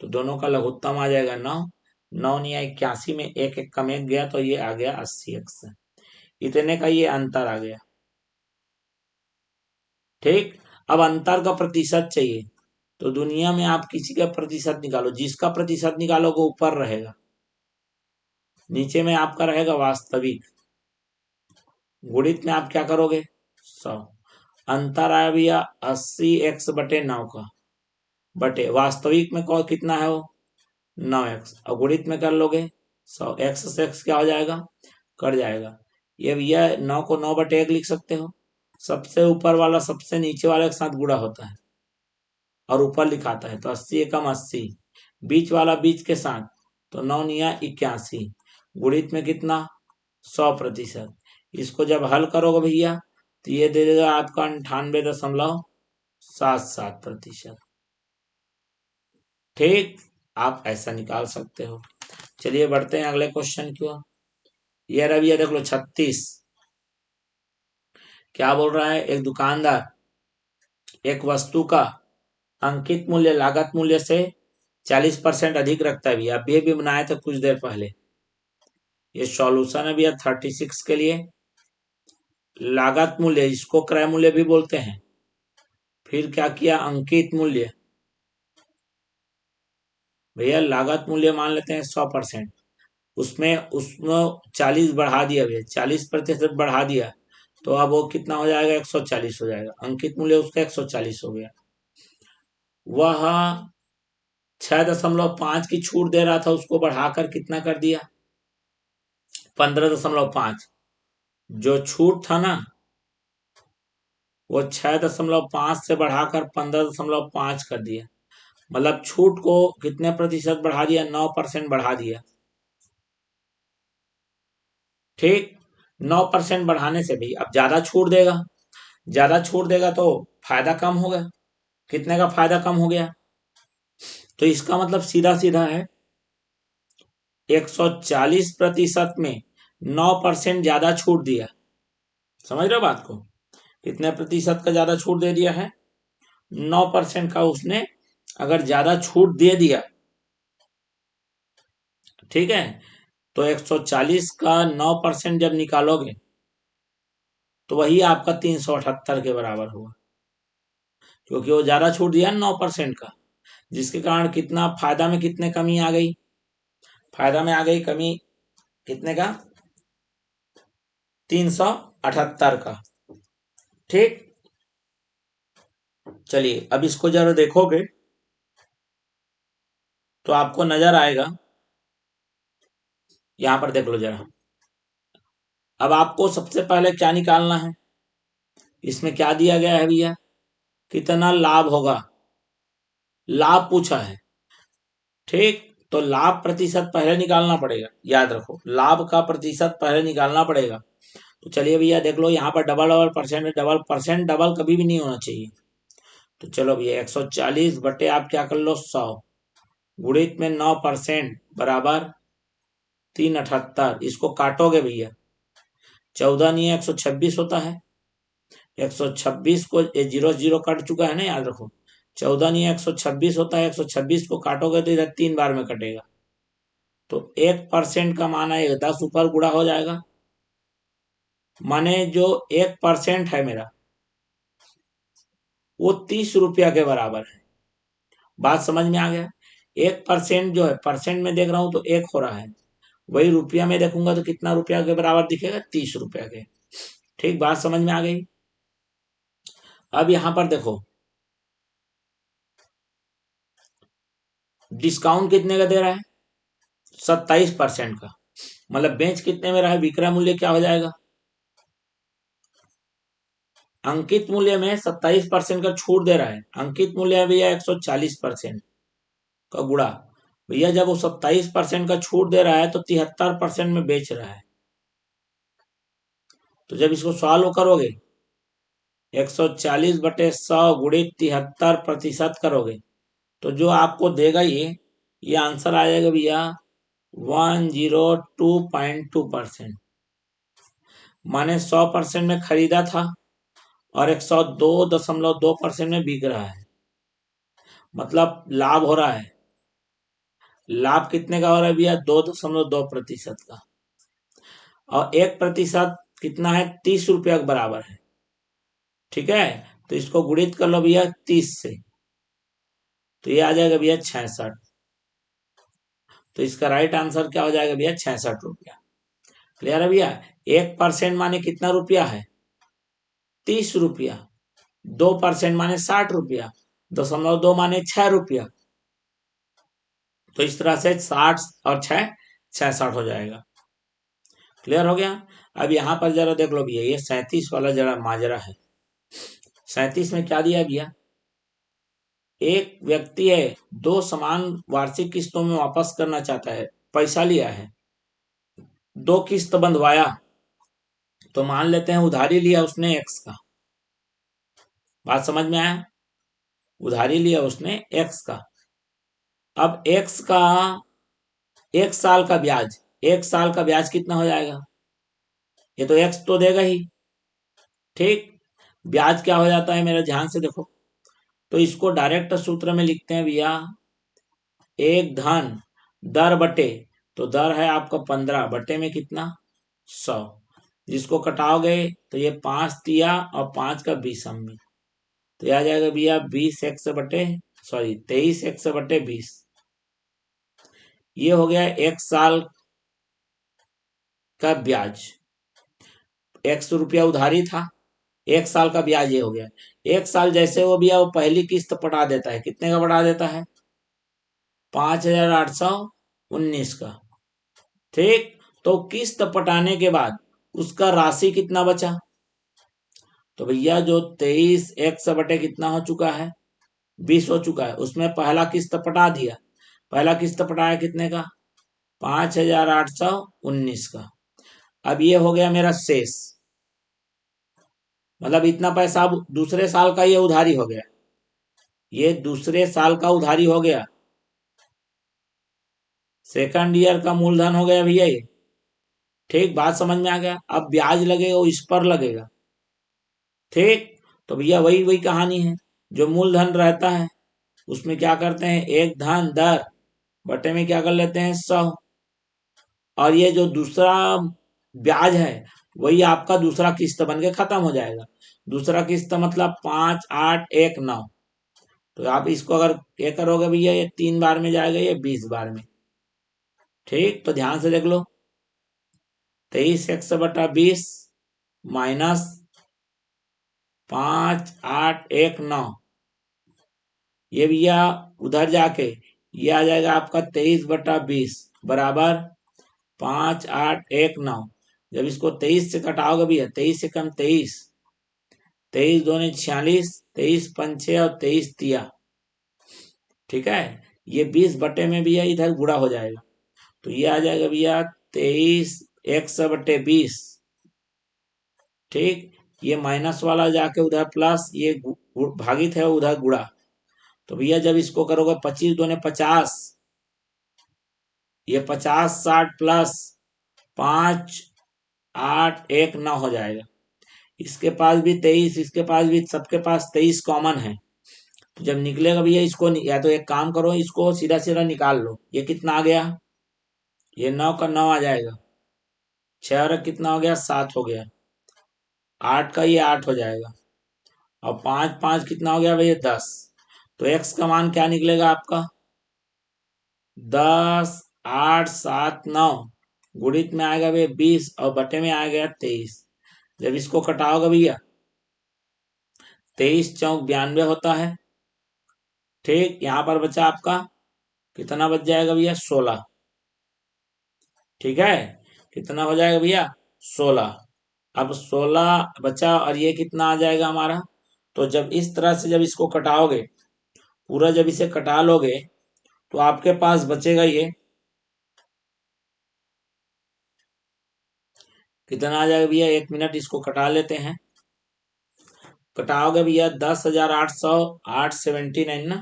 तो दोनों का लघुत्तम आ जाएगा 9। 9 नहीं 81 में एक एक कम एक गया तो ये आ गया 80x। इतने का ये अंतर आ गया। ठीक। अब अंतर का प्रतिशत चाहिए, तो दुनिया में आप किसी का प्रतिशत निकालो, जिसका प्रतिशत निकालोगे ऊपर रहेगा, नीचे में आपका रहेगा वास्तविक। गुणित में आप क्या करोगे? 100। अंतर आया भैया 80x बटे 9 का, बटे वास्तविक में कौन कितना है वो 9x, और गुणित में कर लोगे 100। x से x क्या हो जाएगा? कट जाएगा। ये भैया 9 को 9 बटे 1 लिख सकते हो, सबसे ऊपर वाला सबसे नीचे वाले के साथ गुणा होता है और ऊपर लिखाता है, तो 80 एकम 80, बीच वाला बीच के साथ, तो 9 निया 81, गुणित में कितना 100%। इसको जब हल करोगे भैया तो ये दे देगा आपका 98.77%। ठीक, आप ऐसा निकाल सकते हो। चलिए बढ़ते हैं अगले क्वेश्चन की ओर। ये रवि ये देख लो 36। क्या बोल रहा है, एक दुकानदार एक वस्तु का अंकित मूल्य लागत मूल्य से 40% अधिक रखता है। भैया अभी भी बनाया था कुछ देर पहले। ये सॉल्यूशन है भैया 36 के लिए। लागत मूल्य, इसको क्रय मूल्य भी बोलते हैं। फिर क्या किया, अंकित मूल्य। भैया लागत मूल्य मान लेते हैं 100%, उसमें उसमें 40 बढ़ा दिया भैया, 40% बढ़ा दिया, तो अब वो कितना हो जाएगा, 140 हो जाएगा। अंकित मूल्य उसका 140 हो गया। वह 6.5 की छूट दे रहा था, उसको बढ़ाकर कितना कर दिया, 15.5। जो छूट था ना वो 6.5 से बढ़ाकर 15.5 कर दिया। मतलब छूट को कितने प्रतिशत बढ़ा दिया, 9% बढ़ा दिया। ठीक, 9% बढ़ाने से भी अब ज्यादा छूट देगा, ज्यादा छूट देगा तो फायदा कम होगा। कितने का फायदा कम हो गया, तो इसका मतलब सीधा सीधा है 140% में 9% ज्यादा छूट दिया। समझ रहे हो बात को, कितने प्रतिशत का ज्यादा छूट दे दिया है, 9% का उसने अगर ज्यादा छूट दे दिया, ठीक है, तो 140 का 9% जब निकालोगे तो वही आपका 378 के बराबर होगा, क्योंकि वो ज्यादा छूट दिया 9% का, जिसके कारण कितना फायदा में कितने कमी आ गई, फायदा में आ गई कमी कितने का, 378 का। ठीक, चलिए अब इसको जरा देखोगे तो आपको नजर आएगा, यहां पर देख लो जरा। अब आपको सबसे पहले क्या निकालना है, इसमें क्या दिया गया है भैया, कितना लाभ होगा, लाभ पूछा है। ठीक, तो लाभ प्रतिशत पहले निकालना पड़ेगा, याद रखो लाभ का प्रतिशत पहले निकालना पड़ेगा। तो चलिए भैया देख लो, यहाँ पर double double percent, double percent double कभी भी नहीं होना चाहिए। तो चलो भैया 140 बटे आप क्या कर लो 100, गुणित में 9% बराबर 378। इसको काटोगे भैया, 14 नहीं है 126 होता है। 126 को जीरो जीरो कट चुका है ना, याद रखो 14 नहीं है 126 होता है। 126 को काटोगे तो इधर 3 बार में कटेगा, तो 1% का मान आएगा 10 ऊपर गुणा हो जाएगा, माने जो 1% है मेरा वो 30 रुपया के बराबर है। बात समझ में आ गया, 1% जो है परसेंट में देख रहा हूं तो 1 हो रहा है, वही रुपया में देखूंगा तो कितना रुपया के बराबर दिखेगा, 30 रुपया के। ठीक, बात समझ में आ गई। अब यहां पर देखो डिस्काउंट कितने का दे रहा है, 27% का, मतलब बेंच कितने में रहा है, विक्रय मूल्य क्या हो जाएगा, अंकित मूल्य में 27% का छूट दे रहा है, अंकित मूल्य भैया 140% का गुणा, भैया जब वो 27% का छूट दे रहा है तो 73% में बेच रहा है। तो जब इसको सॉल्व करोगे 140 बटे 100 गुणित 73% करोगे तो जो आपको देगा ये आंसर आ जाएगा भैया 102.2%, माने 100% में खरीदा था और 102.2% में बिक रहा है, मतलब लाभ हो रहा है। लाभ कितने का हो रहा है भैया, 2.2% का, और 1% कितना है, 30 रुपया के बराबर है। ठीक है, तो इसको गुणित कर लो भैया 30 से, तो ये आ जाएगा भैया 66। तो इसका राइट आंसर क्या हो जाएगा भैया, 66 रुपया। क्लियर है भैया, 1% माने कितना रुपया है, 30 रुपया, 2% माने 60 रुपया, 0.2 माने 6 रुपया। तो इस तरह से 60 और 6 66 हो जाएगा। क्लियर हो गया। अब यहां पर जरा देख लो भैया, ये 37 वाला जरा माजरा है। 37 में क्या दिया भैया, एक व्यक्ति है 2 समान वार्षिक किस्तों में वापस करना चाहता है, पैसा लिया है, 2 किस्त बंधवाया, तो मान लेते हैं उधारी लिया उसने x का, बात समझ में आया? उधारी लिया उसने x का। अब x का 1 साल का ब्याज, 1 साल का ब्याज कितना हो जाएगा? ये तो x तो देगा ही, ठीक। ब्याज क्या हो जाता है मेरा ध्यान से देखो, तो इसको डायरेक्ट सूत्र में लिखते हैं भैया, एक धन दर बटे, तो दर है आपका 15 बटे में कितना 100, जिसको कटाओगे तो ये 5 तिया और 5 का 20 अम्मी, तो यह आ जाएगा भैया 23x/20। ये हो गया 1 साल का ब्याज, 100 रुपया उधारी था, 1 साल का ब्याज ये हो गया। 1 साल जैसे वो भैया वो पहली किस्त पटा देता है, कितने का पटा देता है? 5,819 का, ठीक। तो किस्त पटाने के बाद उसका राशि कितना बचा? तो भैया जो 23x कितना हो चुका है, 20 हो चुका है, उसमें पहला किस्त पटा दिया, पहला किस्त पटाया कितने का? 5,819 का। अब ये हो गया मेरा शेष, मतलब इतना पैसा अब दूसरे साल का ये उधारी हो गया, ये दूसरे साल का उधारी हो गया, सेकंड ईयर का मूलधन हो गया भैया ये, ठीक। बात समझ में आ गया? अब ब्याज लगेगा वो इस पर लगेगा, ठीक। तो भैया वही वही कहानी है, जो मूलधन रहता है उसमें क्या करते हैं, एक धन दर बटे में क्या कर लेते हैं 100, और ये जो दूसरा ब्याज है वही आपका दूसरा किस्त बन के खत्म हो जाएगा। दूसरा किस्त मतलब 5,819, तो आप इसको अगर ये करोगे भैया, ये 3 बार में जाएगा, ये 20 बार में, ठीक। तो ध्यान से देख लो, 23x/20 माइनस 5,819, ये भैया उधर जाके ये आ जाएगा आपका 23/20 बराबर 5,819। जब इसको 23 से कटाओगे भैया, 23 से कम 23, 23 दूनी 46, 23 पंचे और 23 तिया, ठीक है। ये 20 बटे में भैया इधर गुणा हो जाएगा, तो ये आ जाएगा भैया 23x/20, ठीक। ये माइनस वाला जाके उधर प्लस, ये भागित है उधर गुणा, तो भैया जब इसको करोगे 25 दूने 50, ये 50 60 प्लस 5,819 हो जाएगा। इसके पास भी 23, इसके पास भी, सबके पास 23 कॉमन है, तो जब निकलेगा भैया इसको, या तो एक काम करो, इसको सीधा सीधा निकाल लो, ये कितना आ गया, ये 9 का 9 आ जाएगा, 6 और कितना हो गया 7 हो गया, 8 का ये 8 हो जाएगा, और 5 5 कितना हो गया भैया 10। तो x का मान क्या निकलेगा आपका 10, 8 7 9, गुणित में आएगा भैया 20 और बटे में आएगा 23। जब इसको कटाओगे भैया 23 चौक 92 होता है, ठीक। यहाँ पर बचा आपका कितना बच जाएगा भैया 16, ठीक है। कितना हो जाएगा भैया 16। अब 16 बचा और ये कितना आ जाएगा हमारा, तो जब इस तरह से जब इसको कटाओगे, पूरा जब इसे कटा लोगे, तो आपके पास बचेगा ये कितना आ जाएगा भैया, 1 मिनट इसको कटा लेते हैं। कटाओगे भैया 10,800 ना,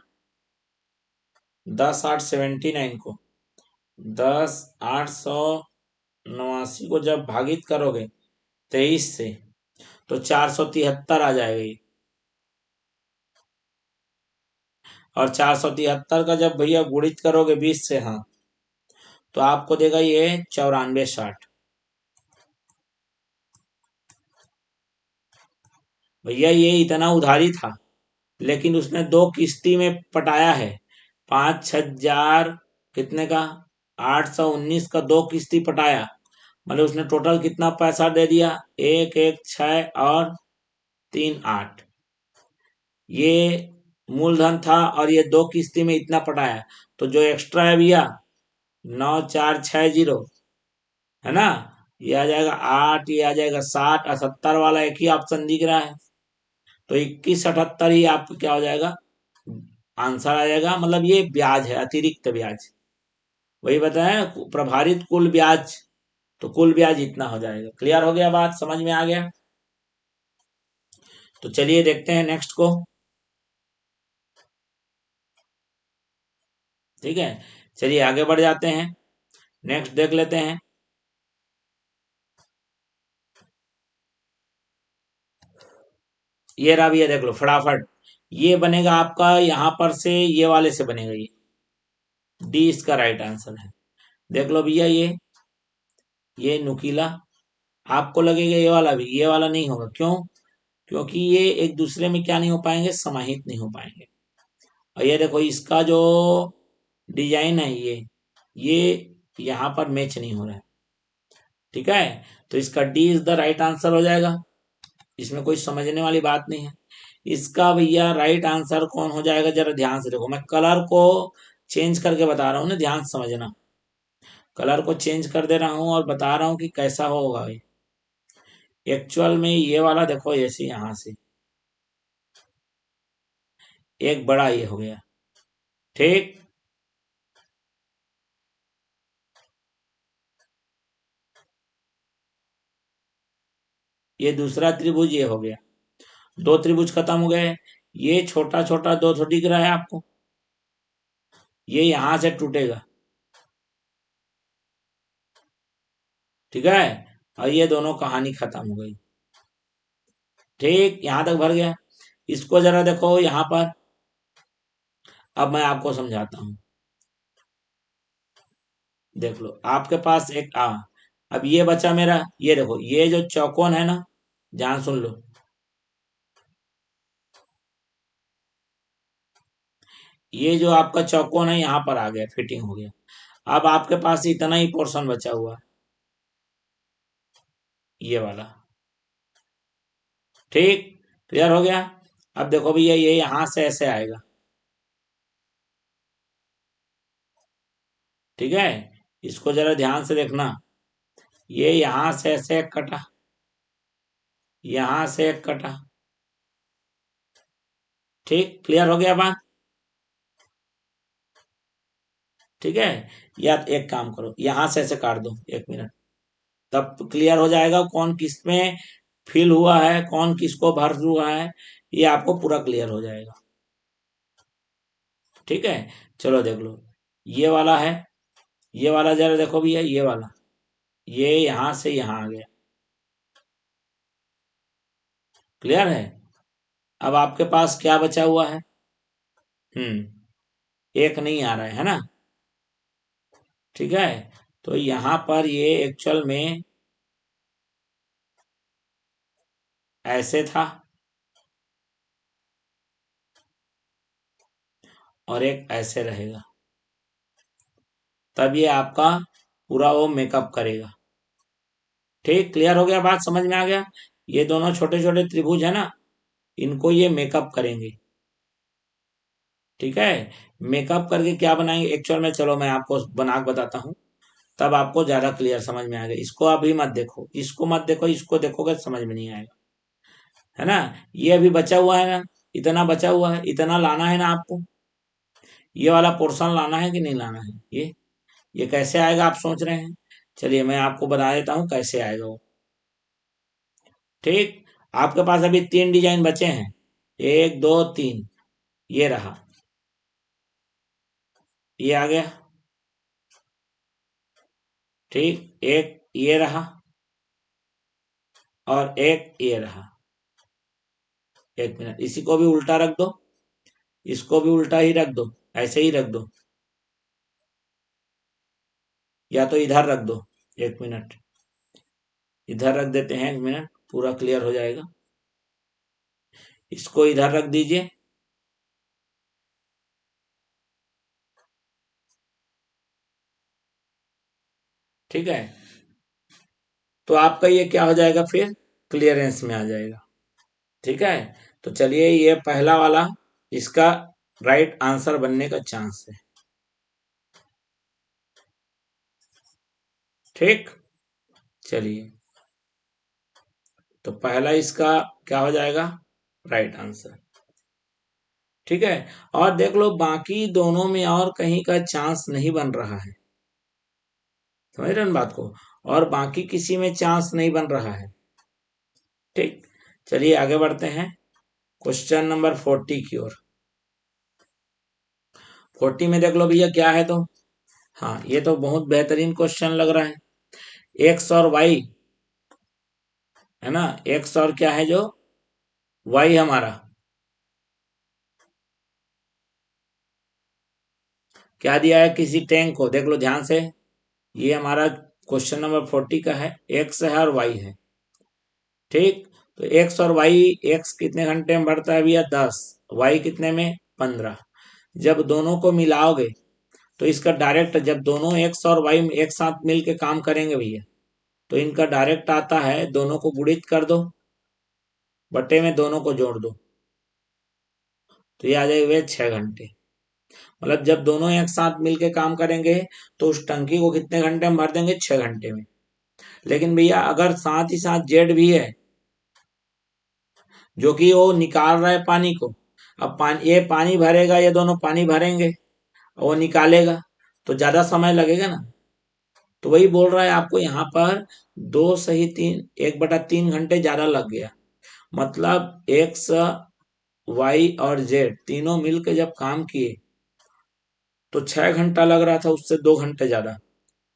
10,879 को 10,889 को जब भागित करोगे 23 से, तो 473 आ जाएगा ये, और 473 का जब भैया गुणित करोगे 20 से, हाँ, तो आपको देगा ये 9460। भैया ये इतना उधारी था, लेकिन उसने 2 किस्ती में पटाया है, 5,000 कितने का 819 का 2 किस्ती पटाया, मतलब उसने टोटल कितना पैसा दे दिया, 1,1,6 और 3,8, ये मूलधन था, और ये 2 किस्ती में इतना पटाया, तो जो एक्स्ट्रा है भैया 9,460 है ना, ये आ जाएगा 8, ये आ जाएगा 60 और 70 वाला एक ही ऑप्शन दिख रहा है, तो 2178 ही आपको क्या हो जाएगा आंसर आ जाएगा। मतलब ये ब्याज है, अतिरिक्त ब्याज, वही बताया प्रभारित कुल ब्याज तो कुल ब्याज इतना हो जाएगा। क्लियर हो गया, बात समझ में आ गया? तो चलिए देखते हैं नेक्स्ट को। ठीक है, चलिए आगे बढ़ जाते हैं, नेक्स्ट देख लेते हैं। ये रहा भैया, देख लो फटाफट। ये बनेगा आपका यहाँ पर से, ये वाले से बनेगा, ये डी इसका राइट आंसर है। देख लो भैया, ये नुकीला, आपको लगेगा ये वाला भी, ये वाला नहीं होगा। क्यों? क्योंकि ये एक दूसरे में क्या नहीं हो पाएंगे, समाहित नहीं हो पाएंगे। और ये देखो इसका जो डिजाइन है, ये यहाँ पर मैच नहीं हो रहा है। ठीक है, तो इसका D is the right answer हो जाएगा, इसमें कोई समझने वाली बात नहीं है। इसका भैया राइट आंसर कौन हो जाएगा, जरा ध्यान से देखो, मैं कलर को चेंज करके बता रहा हूँ ना, ध्यान से समझना। कलर को चेंज कर दे रहा हूँ और बता रहा हूँ कि कैसा होगा। एक्चुअल में ये वाला देखो, ऐसे यहाँ से एक बड़ा ये हो गया। ठीक, ये दूसरा त्रिभुज ये हो गया, दो त्रिभुज खत्म हो गए। ये छोटा छोटा दो तो दिख रहा है आपको, ये यहां से टूटेगा। ठीक है, और ये दोनों कहानी खत्म हो गई। ठीक, यहां तक भर गया। इसको जरा देखो यहां पर, अब मैं आपको समझाता हूं। देख लो, आपके पास एक अब ये बचा मेरा, ये देखो, ये जो चौकोन है ना, ध्यान सुन लो, ये जो आपका चौकोन है यहाँ पर आ गया, फिटिंग हो गया। अब आपके पास इतना ही पोर्शन बचा हुआ है, ये वाला। ठीक, क्लियर हो गया? अब देखो भैया, ये यहां से ऐसे आएगा। ठीक है, इसको जरा ध्यान से देखना, ये यहां से ऐसे एक कटा, यहां से एक कटा। ठीक, क्लियर हो गया बात? ठीक है, या एक काम करो, यहां से ऐसे काट दो, 1 मिनट, तब क्लियर हो जाएगा कौन किस में फिल हुआ है, कौन किसको भर हुआ है, ये आपको पूरा क्लियर हो जाएगा। ठीक है, चलो देख लो, ये वाला है, ये वाला जरा देखो भैया, ये वाला, ये यहां से यहां आ गया। क्लियर है? अब आपके पास क्या बचा हुआ है? एक नहीं आ रहा है ना? ठीक है, तो यहां पर ये एक्चुअल में ऐसे था, और एक ऐसे रहेगा, तब ये आपका पूरा वो मेकअप करेगा। ठीक, क्लियर हो गया बात, समझ में आ गया? ये दोनों छोटे छोटे त्रिभुज है ना, इनको ये मेकअप करेंगे। ठीक है, मेकअप करके क्या बनाएंगे एक्चुअल में, चलो मैं आपको बना के बताता हूँ, तब आपको ज्यादा क्लियर समझ में आएगा। इसको अभी मत देखो, इसको मत देखो, इसको देखोगे तो समझ में नहीं आएगा, है ना? ये अभी बचा हुआ है ना, इतना बचा हुआ है, इतना लाना है ना आपको, ये वाला पोर्शन लाना है कि नहीं लाना है? ये कैसे आएगा आप सोच रहे हैं? चलिए मैं आपको बता देता हूँ कैसे आएगा वो। ठीक, आपके पास अभी 3 डिजाइन बचे हैं, 1 2 3, ये रहा, ये आ गया। ठीक, एक ये रहा, और एक ये रहा। 1 मिनट, इसी को भी उल्टा रख दो, इसको भी उल्टा ही रख दो, ऐसे ही रख दो, या तो इधर रख दो। 1 मिनट, इधर रख देते हैं, 1 मिनट, पूरा क्लियर हो जाएगा। इसको इधर रख दीजिए। ठीक है, तो आपका ये क्या हो जाएगा फिर, क्लियरेंस में आ जाएगा। ठीक है, तो चलिए ये पहला वाला, इसका राइट आंसर बनने का चांस है। ठीक, चलिए, तो पहला इसका क्या हो जाएगा, राइट आंसर। ठीक है, और देख लो बाकी दोनों में और कहीं का चांस नहीं बन रहा है, समझ रहे हैं बात को? और बाकी किसी में चांस नहीं बन रहा है। ठीक, चलिए आगे बढ़ते हैं क्वेश्चन नंबर 40 की ओर। 40 में देख लो भैया क्या है तो। हाँ, ये तो बहुत बेहतरीन क्वेश्चन लग रहा है। एक्स और वाई है ना, एक्स और क्या है जो वाई हमारा क्या दिया है, किसी टैंक को देख लो ध्यान से। ये हमारा क्वेश्चन नंबर 40 का है, एक्स है और वाई है। ठीक, तो एक्स और वाई, एक्स कितने घंटे में बढ़ता है भैया 10, वाई कितने में 15। जब दोनों को मिलाओगे तो इसका डायरेक्ट, जब दोनों एक्स और वाई एक साथ मिल के काम करेंगे भैया, तो इनका डायरेक्ट आता है, दोनों को गुणित कर दो, बटे में दोनों को जोड़ दो, तो ये आ जाएगा भैया 6 घंटे। मतलब जब दोनों एक साथ मिलके काम करेंगे तो उस टंकी को कितने घंटे में भर देंगे, 6 घंटे में। लेकिन भैया अगर साथ ही साथ जेड भी है जो कि वो निकाल रहा है पानी को, अब पानी, ये पानी भरेगा, ये दोनों पानी भरेंगे, वो निकालेगा, तो ज्यादा समय लगेगा ना। तो वही बोल रहा है आपको यहाँ पर, 2 सही 3, 1/3 घंटे ज्यादा लग गया। मतलब एक्स, वाई और जेड तीनों मिलकर जब काम किए तो 6 घंटा लग रहा था, उससे 2 घंटे ज्यादा।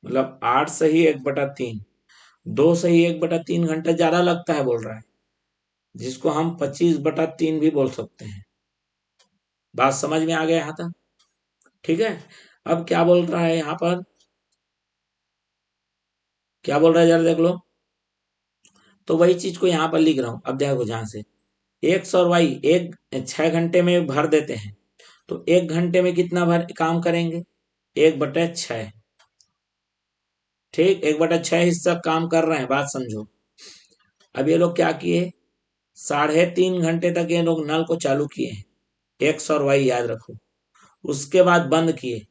मतलब 8 सही 1/3, 2 सही 1/3 घंटे ज्यादा लगता है बोल रहा है, जिसको हम 25/3 भी बोल सकते हैं। बात समझ में आ गया यहाँ तक? ठीक है, अब क्या बोल रहा है यहाँ पर, क्या बोल रहा है जरा देख लो। तो वही चीज को यहाँ पर लिख रहा हूं, अब देखो ध्यान से। एक्स और वाई एक 6 घंटे में भर देते हैं, तो 1 घंटे में कितना भर काम करेंगे, 1/6। ठीक, 1/6 हिस्सा काम कर रहे हैं, बात समझो। अब ये लोग क्या किए, 3.5 घंटे तक ये लोग नल को चालू किए हैं, एक्स और वाई याद रखो, उसके बाद बंद किए।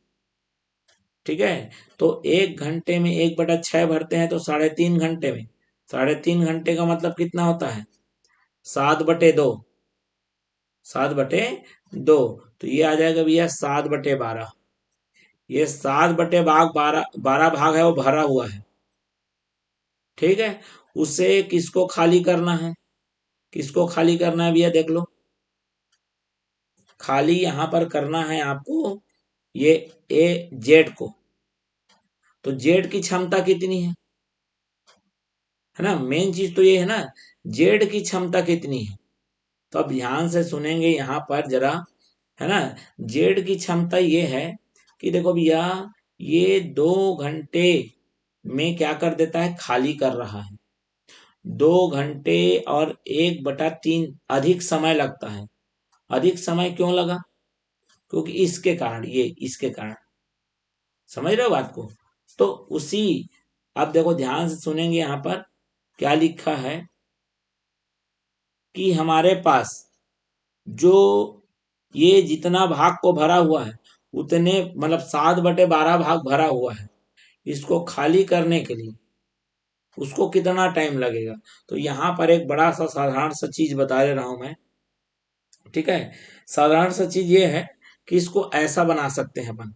ठीक है, तो 1 घंटे में 1/6 भरते हैं तो 3.5 घंटे में, 3.5 घंटे का मतलब कितना होता है, 7/2, 7/2। तो ये आ जाएगा भैया 7/12। ये 7/12, 12 भाग है वो भरा हुआ है। ठीक है, उसे किसको खाली करना है, किसको खाली करना है भैया देख लो। खाली यहां पर करना है आपको ये ए जेड को। तो जेड की क्षमता कितनी है ना, मेन चीज तो ये है ना, जेड की क्षमता कितनी है। तो अब ध्यान से सुनेंगे यहाँ पर जरा, है ना। जेड की क्षमता ये है कि देखो भैया, ये 2 घंटे में क्या कर देता है, खाली कर रहा है। 2 घंटे और 1/3 अधिक समय लगता है। अधिक समय क्यों लगा, क्योंकि इसके कारण, ये इसके कारण, समझ रहे हो बात को। तो उसी, अब देखो ध्यान से सुनेंगे यहाँ पर क्या लिखा है कि हमारे पास जो ये जितना भाग को भरा हुआ है, उतने मतलब 7/12 भाग भरा हुआ है, इसको खाली करने के लिए उसको कितना टाइम लगेगा। तो यहाँ पर एक बड़ा सा साधारण सा चीज बता दे रहा हूं मैं। ठीक है, साधारण सा चीज ये है कि इसको ऐसा बना सकते हैं अपन।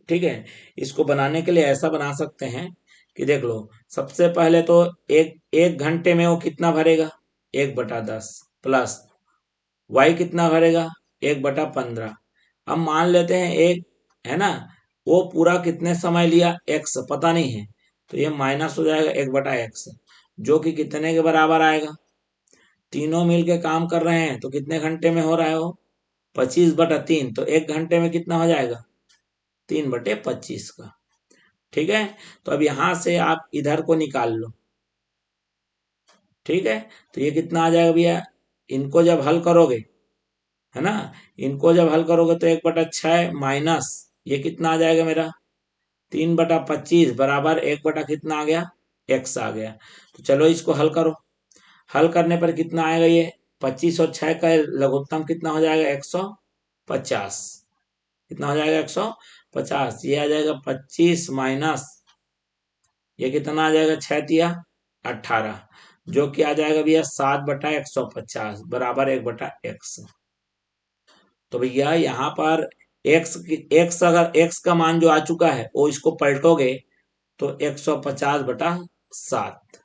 ठीक है, इसको बनाने के लिए ऐसा बना सकते हैं कि देख लो, सबसे पहले तो एक एक घंटे में वो कितना भरेगा, 1/10, प्लस वाई कितना भरेगा, 1/15। अब मान लेते हैं एक, है ना, वो पूरा कितने समय लिया, एक्स पता नहीं है, तो ये माइनस हो जाएगा 1/x, जो कि कितने के बराबर आएगा, तीनों मिलके काम कर रहे हैं तो कितने घंटे में हो रहा है वो, 25/3। तो 1 घंटे में कितना हो जाएगा, 3/25 का। ठीक है, तो अब यहां से आप इधर को निकाल लो। ठीक है, तो ये कितना आ जाएगा भैया, इनको जब हल करोगे, है ना, इनको जब हल करोगे तो 1/6 माइनस ये कितना आ जाएगा मेरा, 3/25 बराबर 1 कितना आ गया, एक्स आ गया। तो चलो इसको हल करो, हल करने पर कितना आएगा, ये 25 और 6 का लघुत्तम कितना हो जाएगा, 150। कितना हो जाएगा, 150। ये आ जाएगा 25 माइनस ये कितना आ जाएगा, 6×3 = 18, जो कि आ जाएगा भैया 7/150 बराबर 1/x। तो भैया यहाँ पर एक्स, एक्स अगर एक्स का मान जो आ चुका है वो इसको पलटोगे तो 150/7।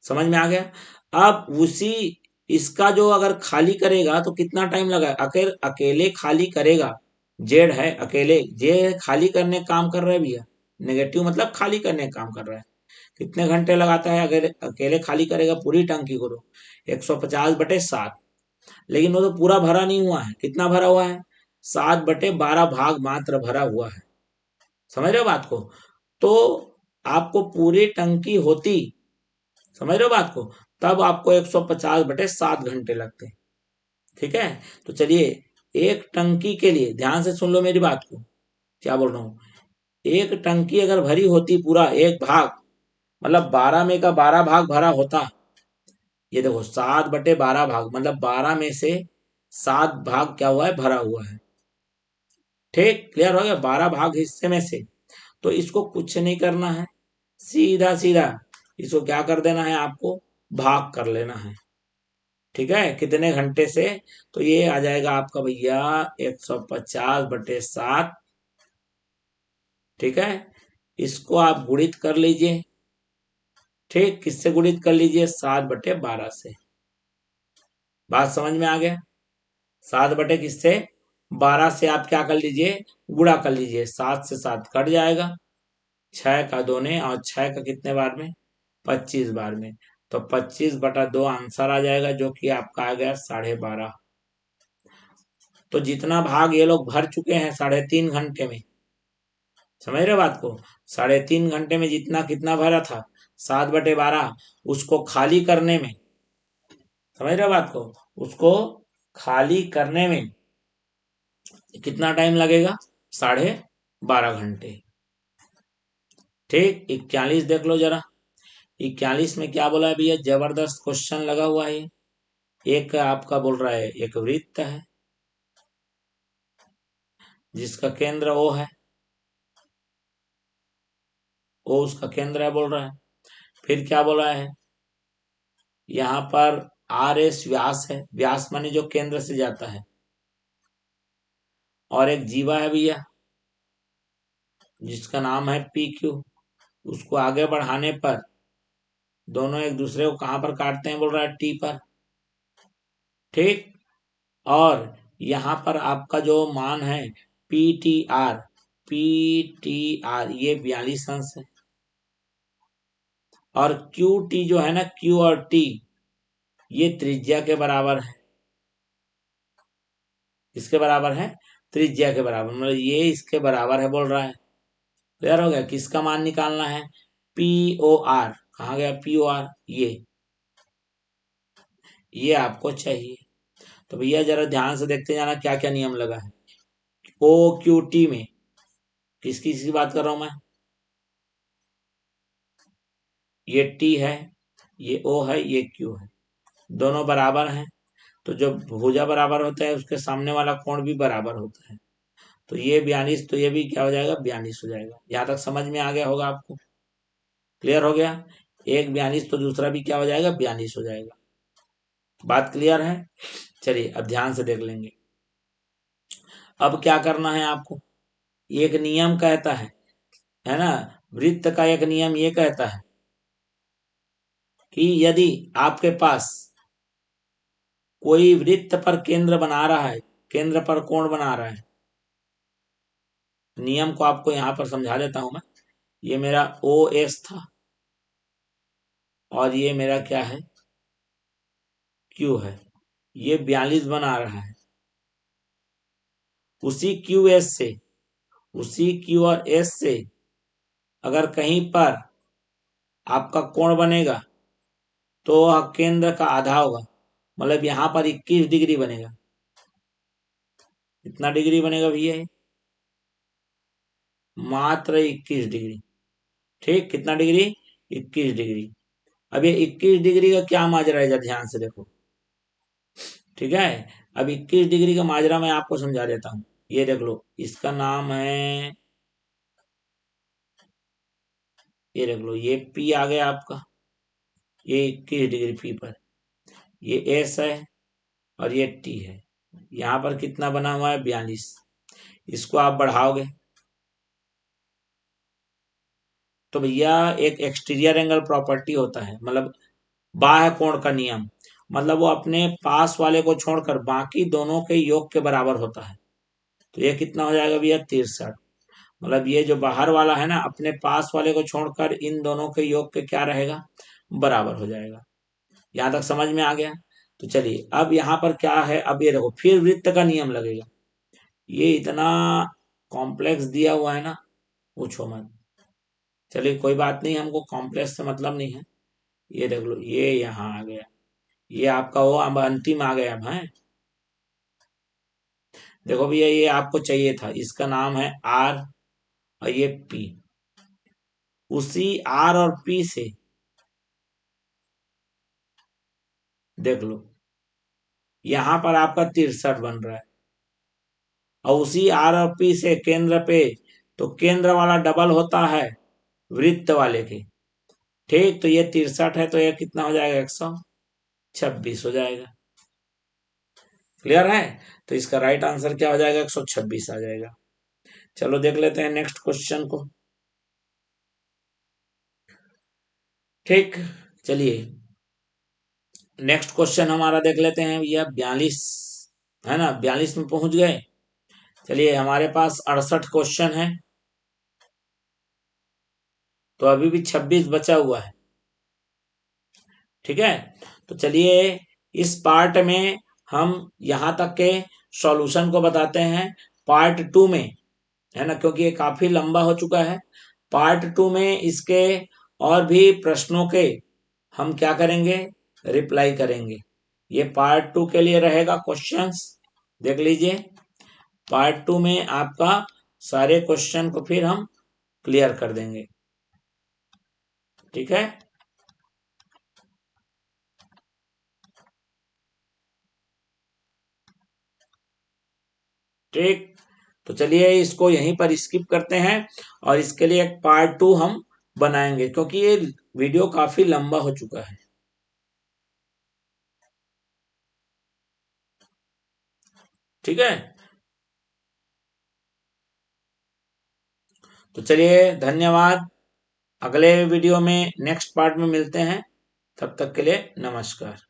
समझ में आ गया। अब उसी इसका जो अगर खाली करेगा तो कितना टाइम लगा, अकेले खाली करेगा, जेड है अकेले, जे खाली करने का काम कर रहा है भैया, नेगेटिव मतलब खाली करने का काम कर रहा है। कितने घंटे लगाता है अगर अकेले खाली करेगा पूरी टंकी को, तो 150/7। लेकिन वो तो पूरा भरा नहीं हुआ है, कितना भरा हुआ है, 7/12 भाग मात्र भरा हुआ है। समझ रहे हो बात को। तो आपको पूरी टंकी होती, समझ रहे हो बात को, तब आपको 150/7 घंटे लगते। ठीक है। तो चलिए, एक टंकी के लिए ध्यान से सुन लो मेरी बात को, क्या बोल रहा हूँ। एक टंकी अगर भरी होती पूरा एक भाग, मतलब 12 में का 12 भाग भरा होता, ये देखो 7/12 भाग मतलब 12 में से 7 भाग क्या हुआ है, भरा हुआ है। ठीक, क्लियर हो गया, 12 भाग हिस्से में से। तो इसको कुछ नहीं करना है, सीधा सीधा इसको क्या कर देना है, आपको भाग कर लेना है। ठीक है, कितने घंटे से, तो ये आ जाएगा आपका भैया 150/7। ठीक है, इसको आप गुणित कर लीजिए। ठीक, किससे गुणित कर लीजिए, 7/12 से। बात समझ में आ गया। 7/किससे, 12 से आप क्या कर लीजिए, गुणा कर लीजिए, 7 से 7 कट जाएगा, 6 का 2 और 6 का कितने बार में, 25 बार में। तो 25/2 आंसर आ जाएगा, जो कि आपका आ गया 12.5। तो जितना भाग ये लोग भर चुके हैं 3.5 घंटे में, समझ रहे हो बात को, 3.5 घंटे में जितना कितना भरा था, 7/12, उसको खाली करने में, समझ रहे हो बात को, उसको खाली करने में कितना टाइम लगेगा, 12.5 घंटे। ठीक, 41 देख लो जरा। 41 में क्या बोला है भैया, जबरदस्त क्वेश्चन लगा हुआ है। एक आपका बोल रहा है, एक वृत्त है जिसका केंद्र ओ है, ओ उसका केंद्र है बोल रहा है। फिर क्या बोला है, यहाँ पर RS व्यास है, व्यास माने जो केंद्र से जाता है, और एक जीवा है भैया जिसका नाम है PQ। उसको आगे बढ़ाने पर दोनों एक दूसरे को कहां पर काटते हैं, बोल रहा है T पर। ठीक, और यहाँ पर आपका जो मान है PTR ये 42 अंश है। और QT जो है ना, Q और T ये त्रिज्या के बराबर है। इसके बराबर है, त्रिज्या के बराबर, मतलब ये इसके बराबर है बोल रहा है। क्लियर हो गया। किसका मान निकालना है, POR, कहाँ गया POR, ये आपको चाहिए। तो भैया जरा ध्यान से देखते जाना क्या क्या नियम लगा है। OQT में किसकी किसकी बात कर रहा हूं मैं, ये T है, ये O है, ये Q है, दोनों बराबर हैं। तो जब भुजा बराबर होता है उसके सामने वाला कोण भी बराबर होता है। तो ये 42, तो ये भी क्या हो जाएगा, 42 हो जाएगा। यहां तक समझ में आ गया होगा आपको, क्लियर हो गया। एक 42 तो दूसरा भी क्या हो जाएगा, 42 हो जाएगा। बात क्लियर है। चलिए अब ध्यान से देख लेंगे। अब क्या करना है आपको, एक नियम कहता है ना, वृत्त का एक नियम ये कहता है कि यदि आपके पास कोई वृत्त पर केंद्र बना रहा है, केंद्र पर कोण बना रहा है, नियम को आपको यहां पर समझा देता हूं मैं। ये मेरा OS था और ये मेरा क्या है, Q है, ये 42 बना रहा है। उसी QS से, उसी Q और S से अगर कहीं पर आपका कोण बनेगा तो वह केंद्र का आधा होगा, मतलब यहां पर 21 डिग्री बनेगा। कितना डिग्री बनेगा भैया, मात्र 21 डिग्री। ठीक, कितना डिग्री, 21 डिग्री। अब ये 21 डिग्री का क्या माजरा है, जरा ध्यान से देखो। ठीक है, अब 21 डिग्री का माजरा मैं आपको समझा देता हूं। ये देख लो, इसका नाम है, ये देख लो, ये P आ गया आपका, ये 21 डिग्री P पर, ये S है और ये T है। यहाँ पर कितना बना हुआ है, 42। इसको आप बढ़ाओगे तो भैया एक एक्सटीरियर एंगल प्रॉपर्टी होता है, मतलब बाह्य कोण का नियम, मतलब वो अपने पास वाले को छोड़कर बाकी दोनों के योग के बराबर होता है। तो ये कितना हो जाएगा भैया 63। मतलब ये जो बाहर वाला है ना, अपने पास वाले को छोड़कर इन दोनों के योग के क्या रहेगा, बराबर हो जाएगा। यहां तक समझ में आ गया। तो चलिए अब यहाँ पर क्या है, अब ये देखो फिर वृत्त का नियम लगेगा। ये इतना कॉम्प्लेक्स दिया हुआ है ना, पूछो मत। चलिए कोई बात नहीं, हमको कॉम्प्लेक्स से मतलब नहीं है। ये देख लो, ये यहाँ आ गया, ये आपका वो अब अंतिम आ गया। अब है, देखो भैया ये आपको चाहिए था, इसका नाम है आर और ये पी। उसी आर और पी से देख लो, यहां पर आपका 63 बन रहा है, और उसी आर और पी से केंद्र पे, तो केंद्र वाला डबल होता है वृत्त वाले के। ठीक, तो ये 63 है, तो ये कितना हो जाएगा, 126 हो जाएगा। क्लियर है? तो इसका राइट आंसर क्या हो जाएगा, 126 आ जाएगा। चलो देख लेते हैं नेक्स्ट क्वेश्चन को। ठीक, चलिए नेक्स्ट क्वेश्चन हमारा देख लेते हैं भैया, 42 है ना, 42 में पहुंच गए। चलिए हमारे पास 68 क्वेश्चन है, तो अभी भी 26 बचा हुआ है। ठीक है, तो चलिए इस पार्ट में हम यहाँ तक के सॉल्यूशन को बताते हैं। पार्ट 2 में, है ना, क्योंकि ये काफी लंबा हो चुका है, पार्ट 2 में इसके और भी प्रश्नों के हम क्या करेंगे, रिप्लाई करेंगे। ये पार्ट 2 के लिए रहेगा क्वेश्चंस, देख लीजिए। पार्ट 2 में आपका सारे क्वेश्चन को फिर हम क्लियर कर देंगे। ठीक है, ठीक। तो चलिए इसको यहीं पर स्किप करते हैं, और इसके लिए एक पार्ट 2 हम बनाएंगे, क्योंकि ये वीडियो काफी लंबा हो चुका है। ठीक है, तो चलिए धन्यवाद। अगले वीडियो में नेक्स्ट पार्ट में मिलते हैं, तब तक के लिए नमस्कार।